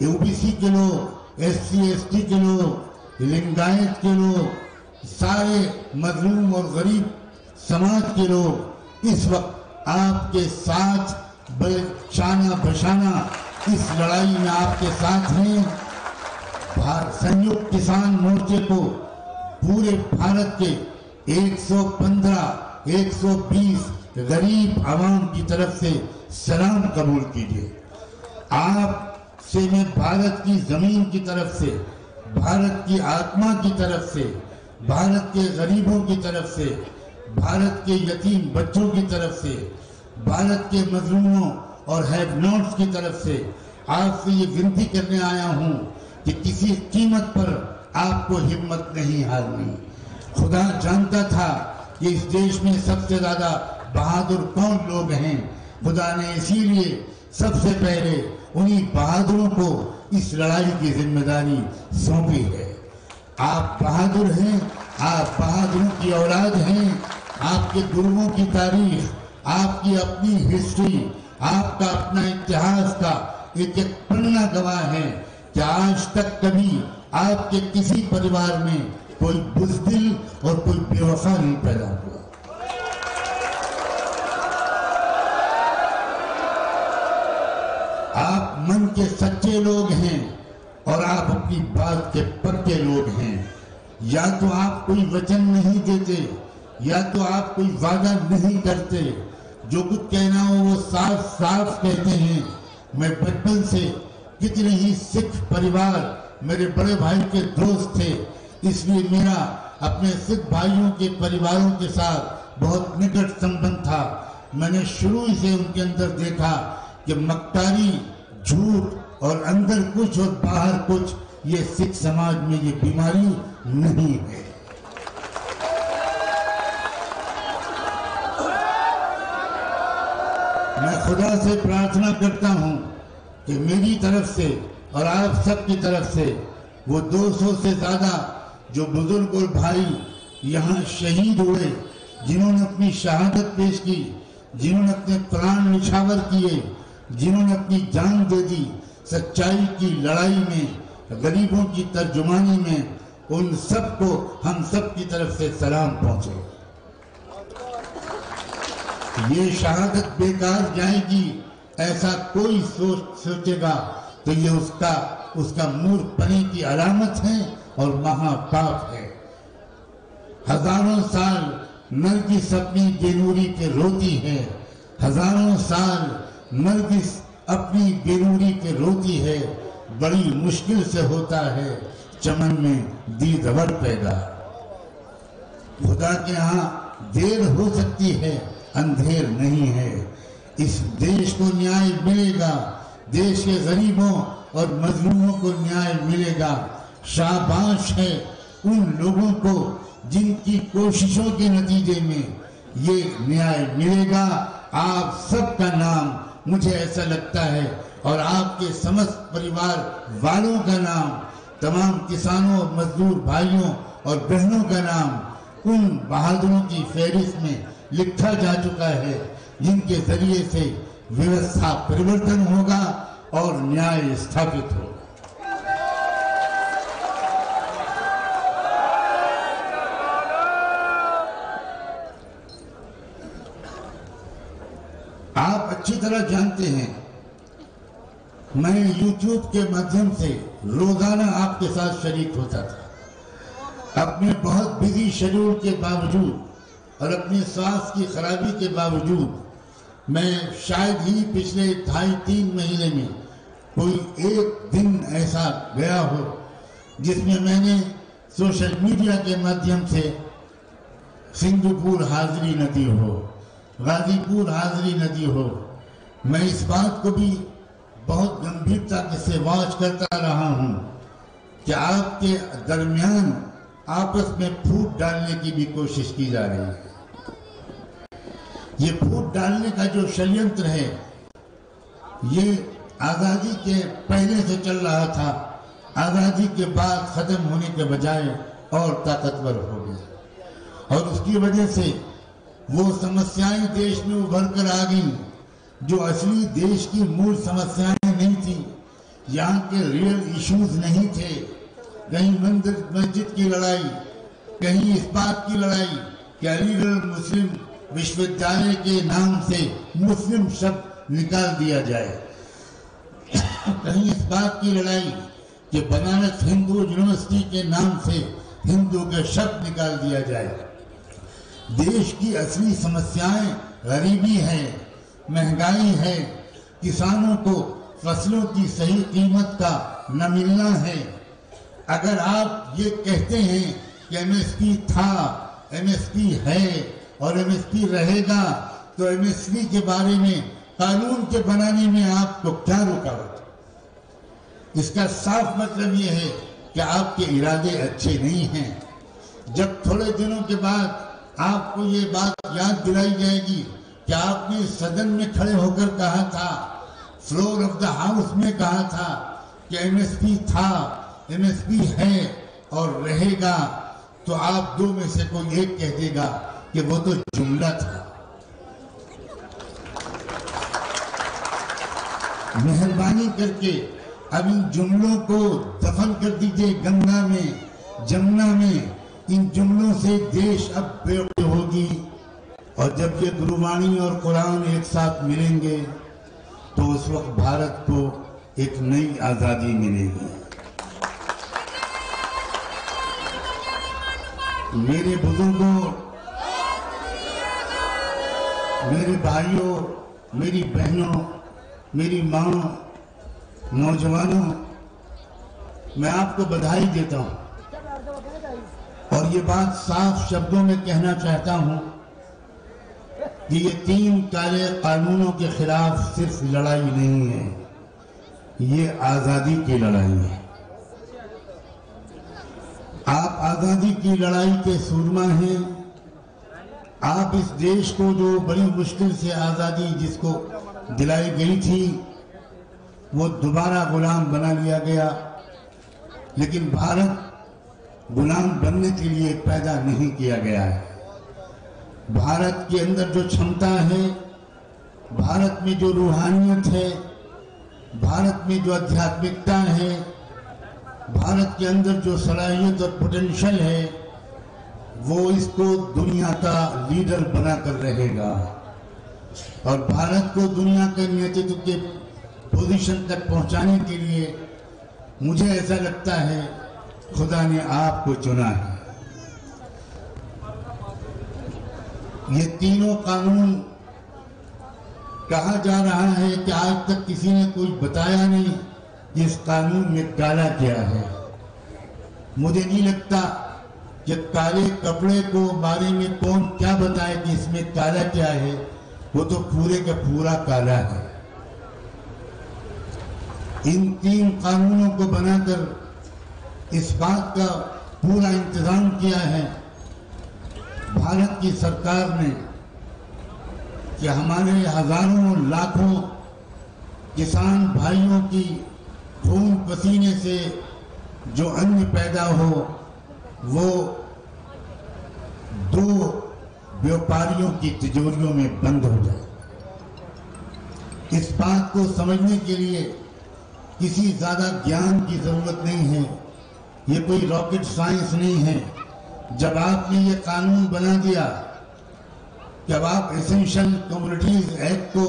ओबीसी के लोग, एससी एसटी के लोग, लिंगायत के लोग, सारे मजलूम और गरीब समाज के लोग इस वक्त आपके साथ शाना बशाना इस लड़ाई में आपके साथ हैं। संयुक्त किसान मोर्चे को पूरे भारत के 115, 120 गरीब आवाम की तरफ से सलाम कबूल कीजिए। आप से मैं भारत की जमीन की तरफ से, भारत की आत्मा की तरफ से, भारत के गरीबों की तरफ से, भारत के यतीम बच्चों की तरफ से, भारत के मजलूमों और हैव नॉट्स की तरफ से आपसे ये विनती करने आया हूं कि किसी कीमत पर आपको हिम्मत नहीं हारनी। खुदा जानता था कि इस देश में सबसे ज्यादा बहादुर कौन लोग हैं। खुदा ने इसीलिए सबसे पहले उन्हीं बहादुरों को इस लड़ाई की जिम्मेदारी सौंपी है। आप बहादुर हैं, आप बहादुरों की औलाद हैं। आपके गुरुओं की तारीख, आपकी अपनी हिस्ट्री, आपका अपना इतिहास का एक एक पन्ना गवाह है कि आज तक कभी आपके किसी परिवार में कोई बुज़दिल और कोई बेवफा नहीं पैदा हुआ। आप मन के सच्चे लोग हैं और आप अपनी बात के पक्के लोग हैं। या तो आप कोई वचन नहीं देते, या तो आप कोई वादा नहीं करते, जो कुछ कहना हो वो साफ साफ कहते हैं। मैं बचपन से कितने ही सिख परिवार मेरे बड़े भाई के दोस्त थे, इसलिए मेरा अपने सिख भाइयों के परिवारों के साथ बहुत निकट संबंध था। मैंने शुरू से उनके अंदर देखा कि मक्कारी, झूठ और अंदर कुछ और बाहर कुछ, ये सिख समाज में ये बीमारी नहीं है। मैं खुदा से प्रार्थना करता हूं कि मेरी तरफ से और आप सबकी तरफ से वो 200 से ज्यादा जो बुजुर्ग और भाई यहाँ शहीद हुए, जिन्होंने अपनी शहादत पेश की, जिन्होंने अपने प्राण निछावर किए, जिन्होंने अपनी जान दे दी सच्चाई की लड़ाई में, गरीबों की तर्जुमानी में, उन सबको हम सब की तरफ से सलाम पहुंचे। ये शहादत बेकार जाएगी ऐसा कोई सोचेगा तो ये उसका मूर्खपने की अलामत है और महापाप है। हजारों साल नरगिस अपनी बेनूरी पे रोती है, हजारों साल नरगिस अपनी बेनूरी पे रोती है। बड़ी मुश्किल से होता है चमन में दीदवर पैदा। खुदा के यहाँ देर हो सकती है, अंधेर नहीं है। इस देश को न्याय मिलेगा, देश के गरीबों और मजलूमों को न्याय मिलेगा। शाबाश है उन लोगों को जिनकी कोशिशों के नतीजे में ये न्याय मिलेगा। आप सबका नाम मुझे ऐसा लगता है और आपके समस्त परिवार वालों का नाम, तमाम किसानों और मजदूर भाइयों और बहनों का नाम उन बहादुरों की फहरिस्त में लिखा जा चुका है जिनके जरिए से व्यवस्था परिवर्तन होगा और न्याय स्थापित होगा। आप अच्छी तरह जानते हैं मैं YouTube के माध्यम से रोजाना आपके साथ शरीक होता था। अपने बहुत बिजी शेड्यूल के बावजूद और अपने स्वास्थ्य की खराबी के बावजूद मैं शायद ही पिछले 2.5-3 महीने में कोई एक दिन ऐसा गया हो जिसमें मैंने सोशल मीडिया के माध्यम से सिंधुपुर हाजिरी न दी हो, गाजीपुर हाजिरी न दी हो। मैं इस बात को भी बहुत गंभीरता से वॉच करता रहा हूं कि आपके दरमियान आपस में फूट डालने की भी कोशिश की जा रही है। ये फूट डालने का जो षड्यंत्र है ये आजादी के पहले से चल रहा था, आजादी के बाद खत्म होने के बजाय और ताकतवर हो गया और उसकी वजह से वो समस्याएं देश में उभर कर आ गई जो असली देश की मूल समस्याएं नहीं थी। यहाँ के रियल इश्यूज नहीं थे। कहीं मंदिर मस्जिद की लड़ाई, कहीं इस बात की लड़ाई कि अलीगढ़ मुस्लिम विश्वविद्यालय के नाम से मुस्लिम शब्द निकाल दिया जाए, कहीं इस बात की लड़ाई कि बनारस हिंदू यूनिवर्सिटी के नाम से हिंदू के शब्द निकाल दिया जाए। देश की असली समस्याएं गरीबी है, महंगाई है, किसानों को फसलों की सही कीमत का न मिलना है। अगर आप ये कहते हैं कि एमएसपी था, एमएसपी है और एमएसपी रहेगा, तो एमएसपी के बारे में कानून के बनाने में आपको क्या रुकावट? इसका साफ मतलब ये है कि आपके इरादे अच्छे नहीं हैं। जब थोड़े दिनों के बाद आपको ये बात याद दिलाई जाएगी कि आपने सदन में खड़े होकर कहा था, फ्लोर ऑफ द हाउस में कहा था कि एमएसपी था, एमएसपी है और रहेगा, तो आप दो में से कोई एक कह देगा कि वो तो जुमला था। मेहरबानी करके अब इन जुमलों को दफन कर दीजिए गंगा में, जमुना में। इन जुमलों से देश अब बेवकूफ होगी और जब ये गुरुवाणी और कुरान एक साथ मिलेंगे तो उस वक्त भारत को एक नई आजादी मिलेगी। मेरे बुजुर्गों, मेरे भाइयों, मेरी बहनों, मेरी मां, नौजवानों, मैं आपको बधाई देता हूं और ये बात साफ शब्दों में कहना चाहता हूं कि ये 3 काले कानूनों के खिलाफ सिर्फ लड़ाई नहीं है, ये आजादी की लड़ाई है। आप आजादी की लड़ाई के सूरमा हैं। आप इस देश को, जो बड़ी मुश्किल से आजादी जिसको दिलाई गई थी, वो दोबारा गुलाम बना लिया गया। लेकिन भारत गुलाम बनने के लिए पैदा नहीं किया गया है। भारत के अंदर जो क्षमता है, भारत में जो रूहानियत है, भारत में जो आध्यात्मिकता है, भारत के अंदर जो सलाहियत और पोटेंशियल है, वो इसको दुनिया का लीडर बनाकर रहेगा। और भारत को दुनिया के नेतृत्व के पोजीशन तक पहुंचाने के लिए मुझे ऐसा लगता है खुदा ने आपको चुना है। ये तीनों कानून, कहा जा रहा है कि आज तक किसी ने कोई बताया नहीं कि इस कानून में काला क्या है। मुझे नहीं लगता कि काले कपड़े को बारे में कौन क्या बताए कि इसमें काला क्या है, वो तो पूरे का पूरा काला है। इन 3 कानूनों को बनाकर इस बात का पूरा इंतजाम किया है भारत की सरकार ने कि हमारे हजारों लाखों किसान भाइयों की खून पसीने से जो अन्न पैदा हो, वो 2 व्यापारियों की तिजोरियों में बंद हो जाए। इस बात को समझने के लिए किसी ज्यादा ज्ञान की जरूरत नहीं है, ये कोई रॉकेट साइंस नहीं है। जब आपने ये कानून बना दिया, जब आप एसेंशियल कमोडिटीज एक्ट को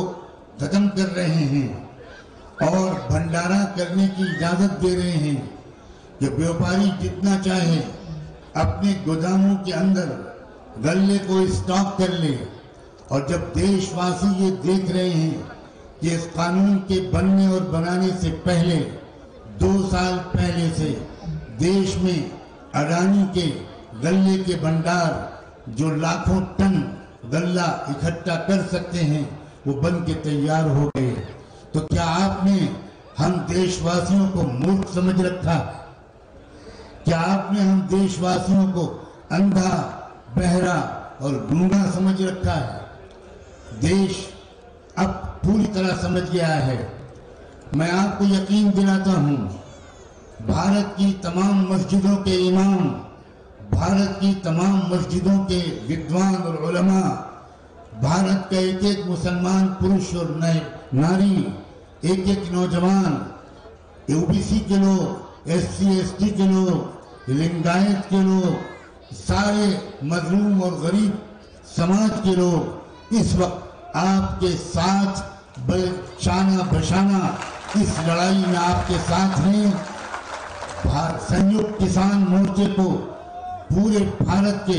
खत्म कर रहे हैं और भंडारा करने की इजाजत दे रहे हैं कि व्यापारी जितना चाहे अपने गोदामों के अंदर गल्ले को स्टॉक कर ले, और जब देशवासी ये देख रहे हैं कि इस कानून के बनने और बनाने से पहले 2 साल पहले से देश में अडानी के गल्ले के भंडार जो लाखों टन गल्ला इकट्ठा कर सकते हैं, वो बन के तैयार हो गए, तो क्या आपने हम देशवासियों को मूर्ख समझ रखा? क्या आपने हम देशवासियों को अंधा, बहरा और गूंगा समझ रखा है? देश अब पूरी तरह समझ गया है। मैं आपको यकीन दिलाता हूं, भारत की तमाम मस्जिदों के इमाम, भारत की तमाम मस्जिदों के विद्वान और उलमा, भारत का एक एक मुसलमान पुरुष और नारी, एक एक नौजवान, ओबीसी के लोग, SC ST के लोग, लिंगायत के लोग, सारे मजलूम और गरीब समाज के लोग इस वक्त आपके साथ शाना बशाना इस लड़ाई में आपके साथ हैं। संयुक्त किसान मोर्चे को पूरे भारत के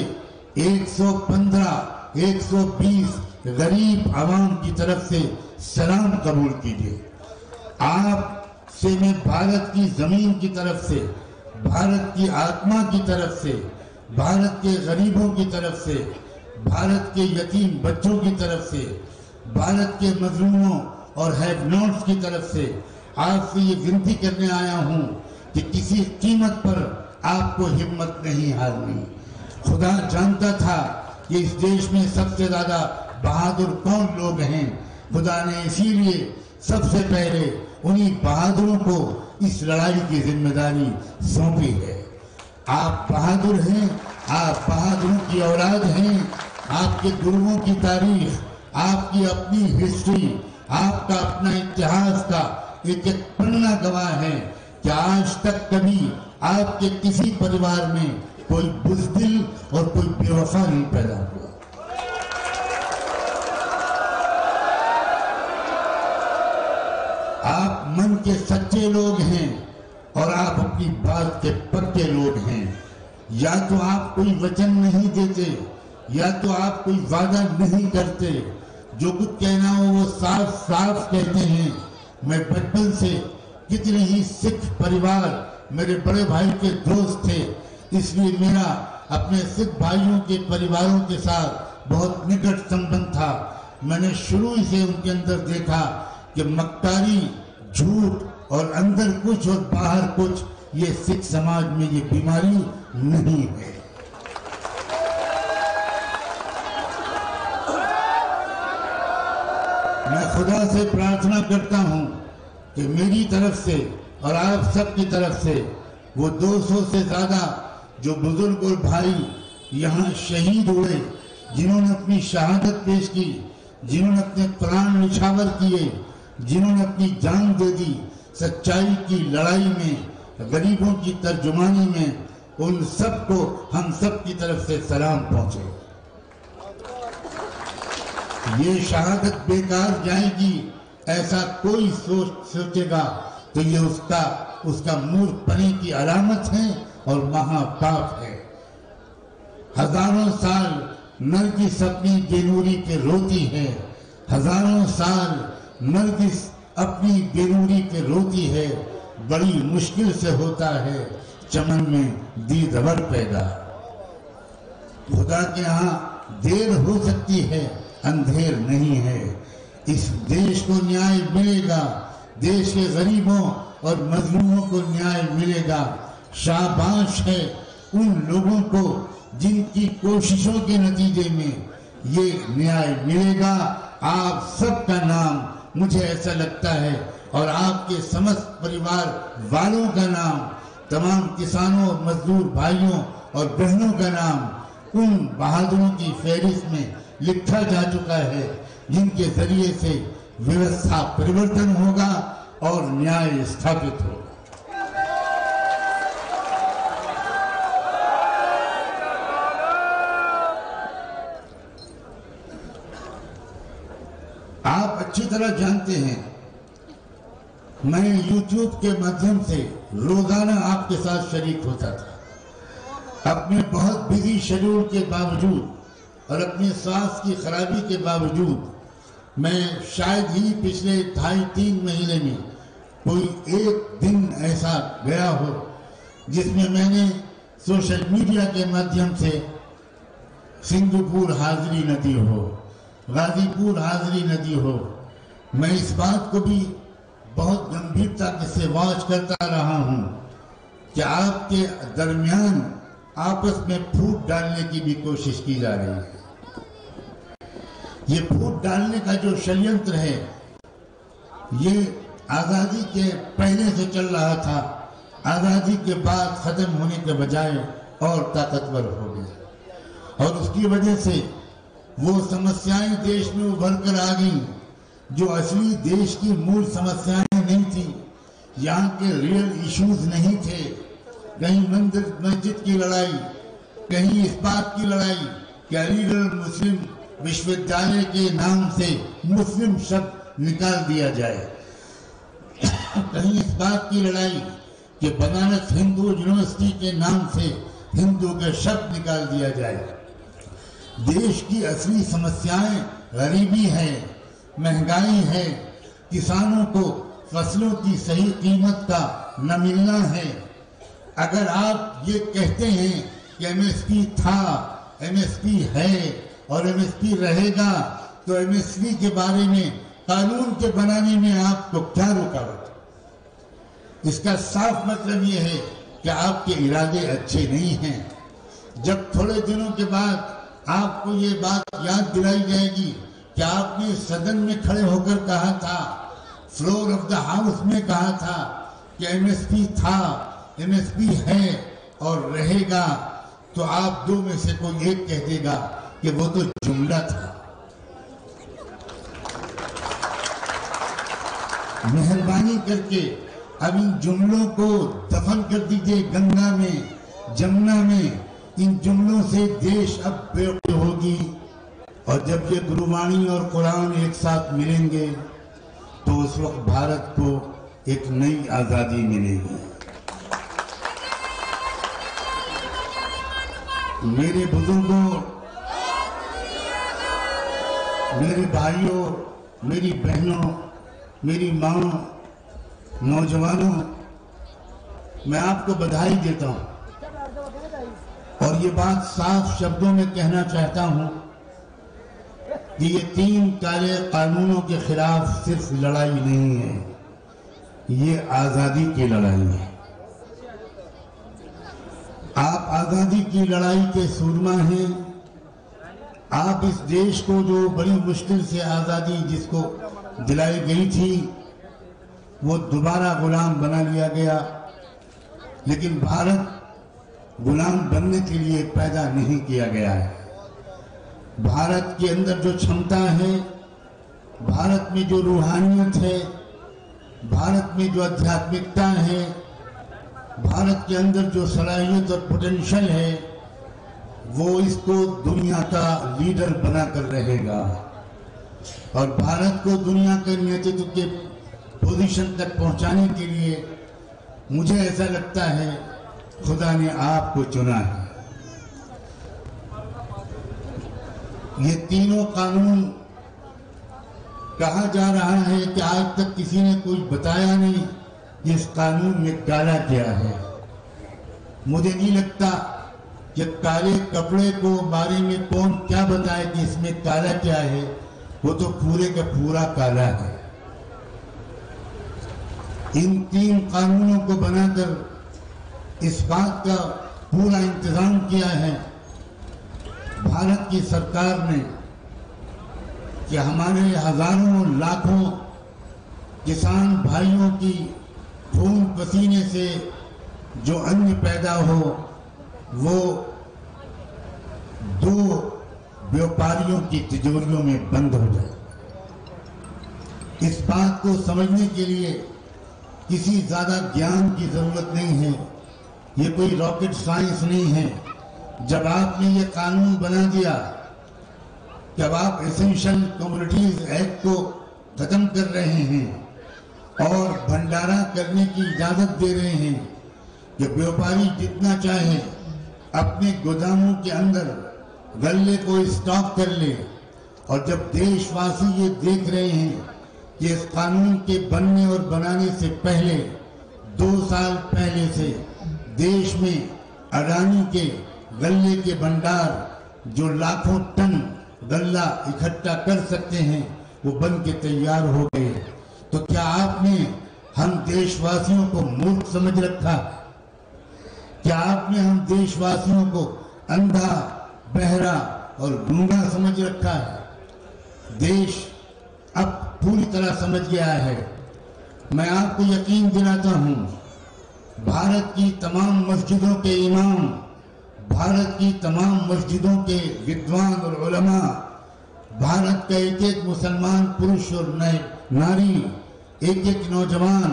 115, 120 गरीब आवाम की तरफ से सलाम कबूल कीजिए। आप से मैं भारत की जमीन की तरफ से, भारत की आत्मा की तरफ से, भारत के गरीबों की तरफ से, भारत के यतीम बच्चों की तरफ से, भारत के मजलूमों और हैव नॉट्स की तरफ से आपसे ये विनती करने आया हूं कि किसी कीमत पर आपको हिम्मत नहीं हारनी। खुदा जानता था कि इस देश में सबसे ज्यादा बहादुर कौन लोग हैं। खुदा ने इसीलिए सबसे पहले उन्हीं बहादुरों को इस लड़ाई की जिम्मेदारी सौंपी है। आप बहादुर हैं, आप बहादुरों की औलाद हैं। आपके गुरुओं की तारीख, आपकी अपनी हिस्ट्री, आपका अपना इतिहास का एक एक पन्ना गवाह है कि आज तक कभी आपके किसी परिवार में कोई बुज़दिल और कोई बेवफा नहीं पैदा हुआ। आप मन के सच्चे लोग हैं और आप अपनी बात के पक्के लोग हैं। या तो आप कोई वचन नहीं देते, या तो आप कोई वादा नहीं करते, जो कुछ कहना हो वो साफ साफ कहते हैं। मैं बचपन से कितने ही सिख परिवार मेरे बड़े भाई के दोस्त थे, इसलिए मेरा अपने सिख भाइयों के परिवारों के साथ बहुत निकट संबंध था। मैंने शुरू से उनके अंदर देखा कि मक्कारी, झूठ और अंदर कुछ और बाहर कुछ, ये सिख समाज में ये बीमारी नहीं है। मैं खुदा से प्रार्थना करता हूं कि मेरी तरफ से और आप सब की तरफ से वो 200 से ज्यादा जो बुजुर्ग और भाई यहाँ शहीद हुए, जिन्होंने अपनी शहादत पेश की, जिन्होंने अपने प्राण निछावर किए, जिन्होंने अपनी जान दे दी सच्चाई की लड़ाई में, गरीबों की तर्जुमानी में, उन सबको हम सब की तरफ से सलाम पहुंचे। ये शहादत बेकार जाएगी ऐसा कोई सोचेगा तो ये उसका मूर्खपने की अलामत है और महापाप है। हजारों साल नरगिस अपनी बेनूरी पे रोती है, हजारों साल नरगिस अपनी बेनूरी पे रोती है। बड़ी मुश्किल से होता है चमन में दीदवर पैदा। खुदा के यहाँ देर हो सकती है, अंधेर नहीं है। इस देश को न्याय मिलेगा, देश के गरीबों और मजलूमों को न्याय मिलेगा। शाबाश है उन लोगों को जिनकी कोशिशों के नतीजे में ये न्याय मिलेगा। आप सबका नाम मुझे ऐसा लगता है और आपके समस्त परिवार वालों का नाम, तमाम किसानों और मजदूर भाइयों और बहनों का नाम उन बहादुरों की फहरिस्त में लिखा जा चुका है जिनके जरिए से व्यवस्था परिवर्तन होगा और न्याय स्थापित होगा। आप अच्छी तरह जानते हैं मैं YouTube के माध्यम से रोजाना आपके साथ शरीक होता था। अपने बहुत बिजी शेड्यूल के बावजूद और अपने स्वास्थ्य की खराबी के बावजूद मैं शायद ही पिछले 2.5-3 महीने में कोई एक दिन ऐसा गया हो जिसमें मैंने सोशल मीडिया के माध्यम से सिंगापुर हाजिरी न दी हो, गाजीपुर हाजिरी न दी हो। मैं इस बात को भी बहुत गंभीरता से वॉच करता रहा हूं कि आपके दरमियान आपस में फूट डालने की भी कोशिश की जा रही है। ये फूट डालने का जो षड्यंत्र है ये आजादी के पहले से चल रहा था, आजादी के बाद खत्म होने के बजाय और ताकतवर हो गया और उसकी वजह से वो समस्याएं देश में उभर कर आ गई जो असली देश की मूल समस्याएं नहीं थी। यहाँ के रियल इश्यूज नहीं थे। कहीं मंदिर मस्जिद की लड़ाई, कहीं इस बात की लड़ाई कि अलीगढ़ मुस्लिम विश्वविद्यालय के नाम से मुस्लिम शब्द निकाल दिया जाए, कहीं इस बात की लड़ाई कि बनारस हिंदू यूनिवर्सिटी के नाम से हिंदू के शब्द निकाल दिया जाए। देश की असली समस्याएं गरीबी है, महंगाई है, किसानों को फसलों की सही कीमत का न मिलना है। अगर आप ये कहते हैं कि एमएसपी था, एमएसपी है और एमएसपी रहेगा तो एमएसपी के बारे में कानून के बनाने में आपको क्या रुकावट? इसका साफ मतलब ये है कि आपके इरादे अच्छे नहीं हैं। जब थोड़े दिनों के बाद आपको ये बात याद दिलाई जाएगी कि आपने सदन में खड़े होकर कहा था, फ्लोर ऑफ द हाउस में कहा था कि एमएसपी था, एमएसपी है और रहेगा, तो आप दो में से कोई एक कह देगा कि वो तो जुमला था। मेहरबानी करके अब इन जुमलों को दफन कर दीजिए गंगा में, जमुना में। इन जुमलों से देश अब बेवकूफ होगी और जब ये गुरुवाणी और कुरान एक साथ मिलेंगे तो उस वक्त भारत को एक नई आजादी मिलेगी। मेरे बुजुर्गों, मेरे भाइयों, मेरी बहनों, मेरी माँ, नौजवानों, मैं आपको बधाई देता हूँ और ये बात साफ शब्दों में कहना चाहता हूँ कि ये 3 काले कानूनों के खिलाफ सिर्फ लड़ाई नहीं है, ये आजादी की लड़ाई है। आप आजादी की लड़ाई के सूरमा हैं। आप इस देश को जो बड़ी मुश्किल से आजादी जिसको दिलाई गई थी वो दोबारा गुलाम बना लिया गया, लेकिन भारत गुलाम बनने के लिए पैदा नहीं किया गया है। भारत के अंदर जो क्षमता है, भारत में जो रूहानियत है, भारत में जो आध्यात्मिकता है, भारत के अंदर जो सलाहियत और पोटेंशियल है, वो इसको दुनिया का लीडर बनाकर रहेगा और भारत को दुनिया के नेतृत्व के पोजीशन तक पहुंचाने के लिए मुझे ऐसा लगता है खुदा ने आपको चुना है। ये तीनों कानून कहा जा रहा है कि आज तक किसी ने कोई बताया नहीं कि इस कानून में काला क्या है। मुझे नहीं लगता कि काले कपड़े को बारे में कौन क्या बताए कि इसमें काला क्या है, वो तो पूरे का पूरा काला है। इन 3 कानूनों को बनाकर इस बात का पूरा इंतजाम किया है भारत की सरकार ने कि हमारे हजारों लाखों किसान भाइयों की खून पसीने से जो अन्न पैदा हो वो 2 व्यापारियों की तिजोरियों में बंद हो जाए। इस बात को समझने के लिए किसी ज्यादा ज्ञान की जरूरत नहीं है, ये कोई रॉकेट साइंस नहीं है। जब आपने ये कानून बना दिया, जब आप एसेंशियल कमोडिटीज एक्ट को खत्म कर रहे हैं और भंडारा करने की इजाजत दे रहे हैं कि व्यापारी जितना चाहे अपने गोदामों के अंदर गल्ले को स्टॉक कर ले, और जब देशवासी ये देख रहे हैं कि इस कानून के बनने और बनाने से पहले 2 साल पहले से देश में अडानी के गल्ले के भंडार जो लाखों टन गल्ला इकट्ठा कर सकते हैं वो बन के तैयार हो गए, तो क्या आपने हम देशवासियों को मूर्ख समझ रखा? क्या आपने हम देशवासियों को अंधा, बहरा और गूंगा समझ रखा है? देश अब पूरी तरह समझ गया है। मैं आपको यकीन दिलाता हूं, भारत की तमाम मस्जिदों के इमाम, भारत की तमाम मस्जिदों के विद्वान और उलमा, भारत का एक एक मुसलमान पुरुष और नारी, एक एक नौजवान,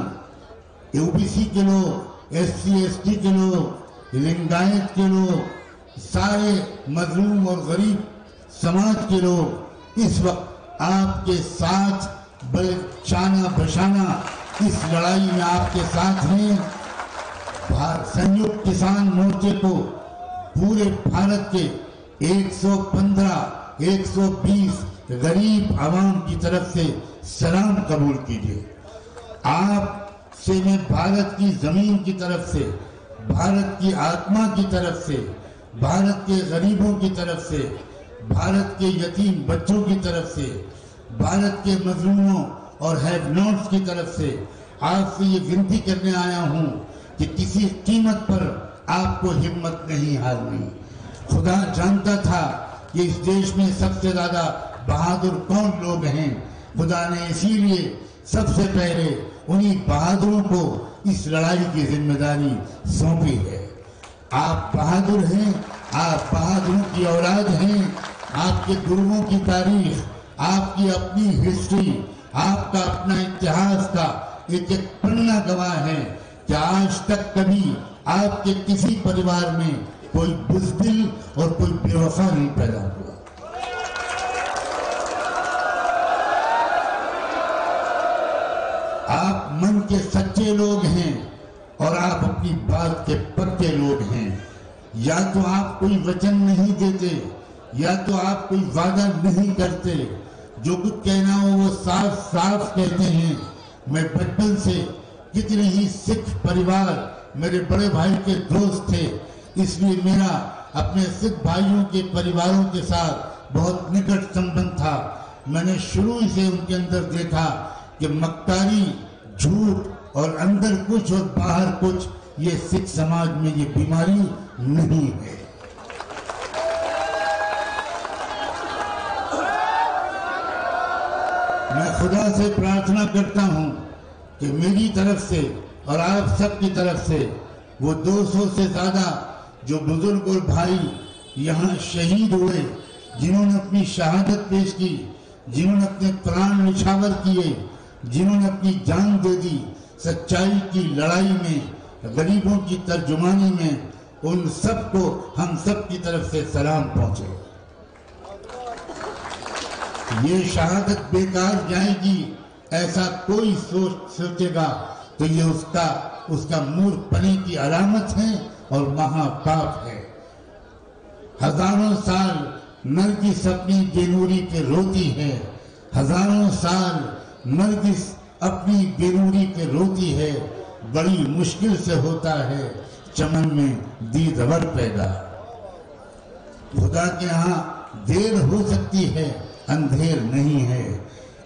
ओबीसी के लोग, एससी एसटी के लोग, लिंगायत के लोग, सारे मजलूम और गरीब समाज के लोग इस वक्त आपके साथ शाना बशाना इस लड़ाई में आपके साथ हैं। संयुक्त किसान मोर्चे को पूरे भारत के 115, 120 गरीब आवाम की तरफ से सलाम कबूल कीजिए। आपसे मैं भारत की जमीन की तरफ से, भारत की आत्मा की तरफ से, भारत के गरीबों की तरफ से, भारत के यतीम बच्चों की तरफ से, भारत के मजलूमों और हैव नॉट्स की तरफ से आपसे ये विनती करने आया हूं कि किसी कीमत पर आपको हिम्मत नहीं हारनी। खुदा जानता था कि इस देश में सबसे ज्यादा बहादुर कौन लोग हैं। खुदा ने इसीलिए सबसे पहले उन्हीं बहादुरों को इस लड़ाई की जिम्मेदारी सौंपी है। आप बहादुर हैं, आप बहादुरों की औलाद हैं। आपके गुरुओं की तारीख, आपकी अपनी हिस्ट्री, आपका अपना इतिहास का एक एक पन्ना गवाह है कि आज तक कभी आपके किसी परिवार में कोई बुज़दिल और कोई बेवफा नहीं पैदा हुआ। आप मन के सच्चे लोग हैं और आप अपनी बात के पक्के लोग हैं। या तो आप कोई वचन नहीं देते, या तो आप कोई वादा नहीं करते, जो कुछ कहना हो वो साफ साफ कहते हैं। मैं बचपन से कितने ही सिख परिवार मेरे बड़े भाई के दोस्त थे, इसलिए मेरा अपने सिख भाइयों के परिवारों के साथ बहुत निकट संबंध था। मैंने शुरू से उनके अंदर देखा कि मक्कारी, झूठ और अंदर कुछ और बाहर कुछ, ये सिख समाज में ये बीमारी नहीं है। मैं खुदा से प्रार्थना करता हूं कि मेरी तरफ से और आप सबकी तरफ से वो 200 से ज्यादा जो बुजुर्ग और भाई यहाँ शहीद हुए, जिन्होंने अपनी शहादत पेश की, जिन्होंने अपने प्राण निछावर किए, जिन्होंने अपनी जान दे दी सच्चाई की लड़ाई में, गरीबों की तर्जुमानी में, उन सबको हम सब की तरफ से सलाम पहुंचे। ये शहादत बेकार जाएगी ऐसा कोई सोचेगा तो ये उसका मूर्खपने की अलामत है और महापाप है। हजारों साल नरगिस अपनी बेनूरी पे रोती है, हजारों साल नरगिस अपनी बेनूरी पे रोती है। बड़ी मुश्किल से होता है चमन में दीदवर पैदा। खुदा के यहाँ देर हो सकती है, अंधेर नहीं है।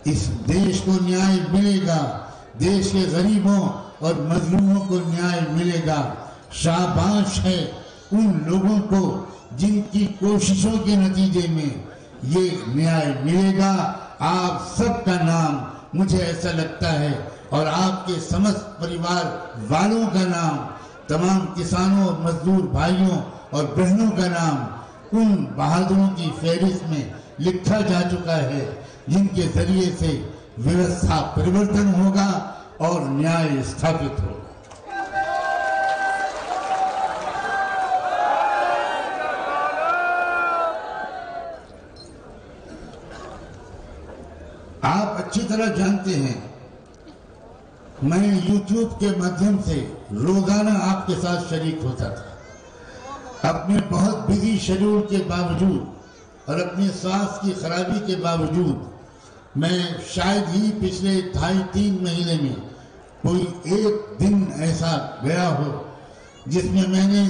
इस देश को न्याय मिलेगा, देश के गरीबों और मजलूमों को न्याय मिलेगा। शाबाश है उन लोगों को जिनकी कोशिशों के नतीजे में ये न्याय मिलेगा। आप सबका नाम मुझे ऐसा लगता है और आपके समस्त परिवार वालों का नाम, तमाम किसानों और मजदूर भाइयों और बहनों का नाम उन बहादुरों की फहरिस्त में लिखा जा चुका है जिनके जरिए से व्यवस्था परिवर्तन होगा और न्याय स्थापित होगा। आप अच्छी तरह जानते हैं मैं YouTube के माध्यम से रोजाना आपके साथ शरीक होता था। अपने बहुत बिजी शेड्यूल के बावजूद और अपने स्वास्थ्य की खराबी के बावजूद मैं शायद ही पिछले 2.5-3 महीने में कोई एक दिन ऐसा गया हो जिसमें मैंने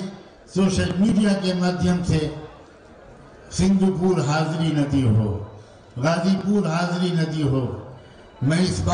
सोशल मीडिया के माध्यम से सिंगपुर हाजिरी न दी हो, गाजीपुर हाजिरी न दी हो। मैं इस बात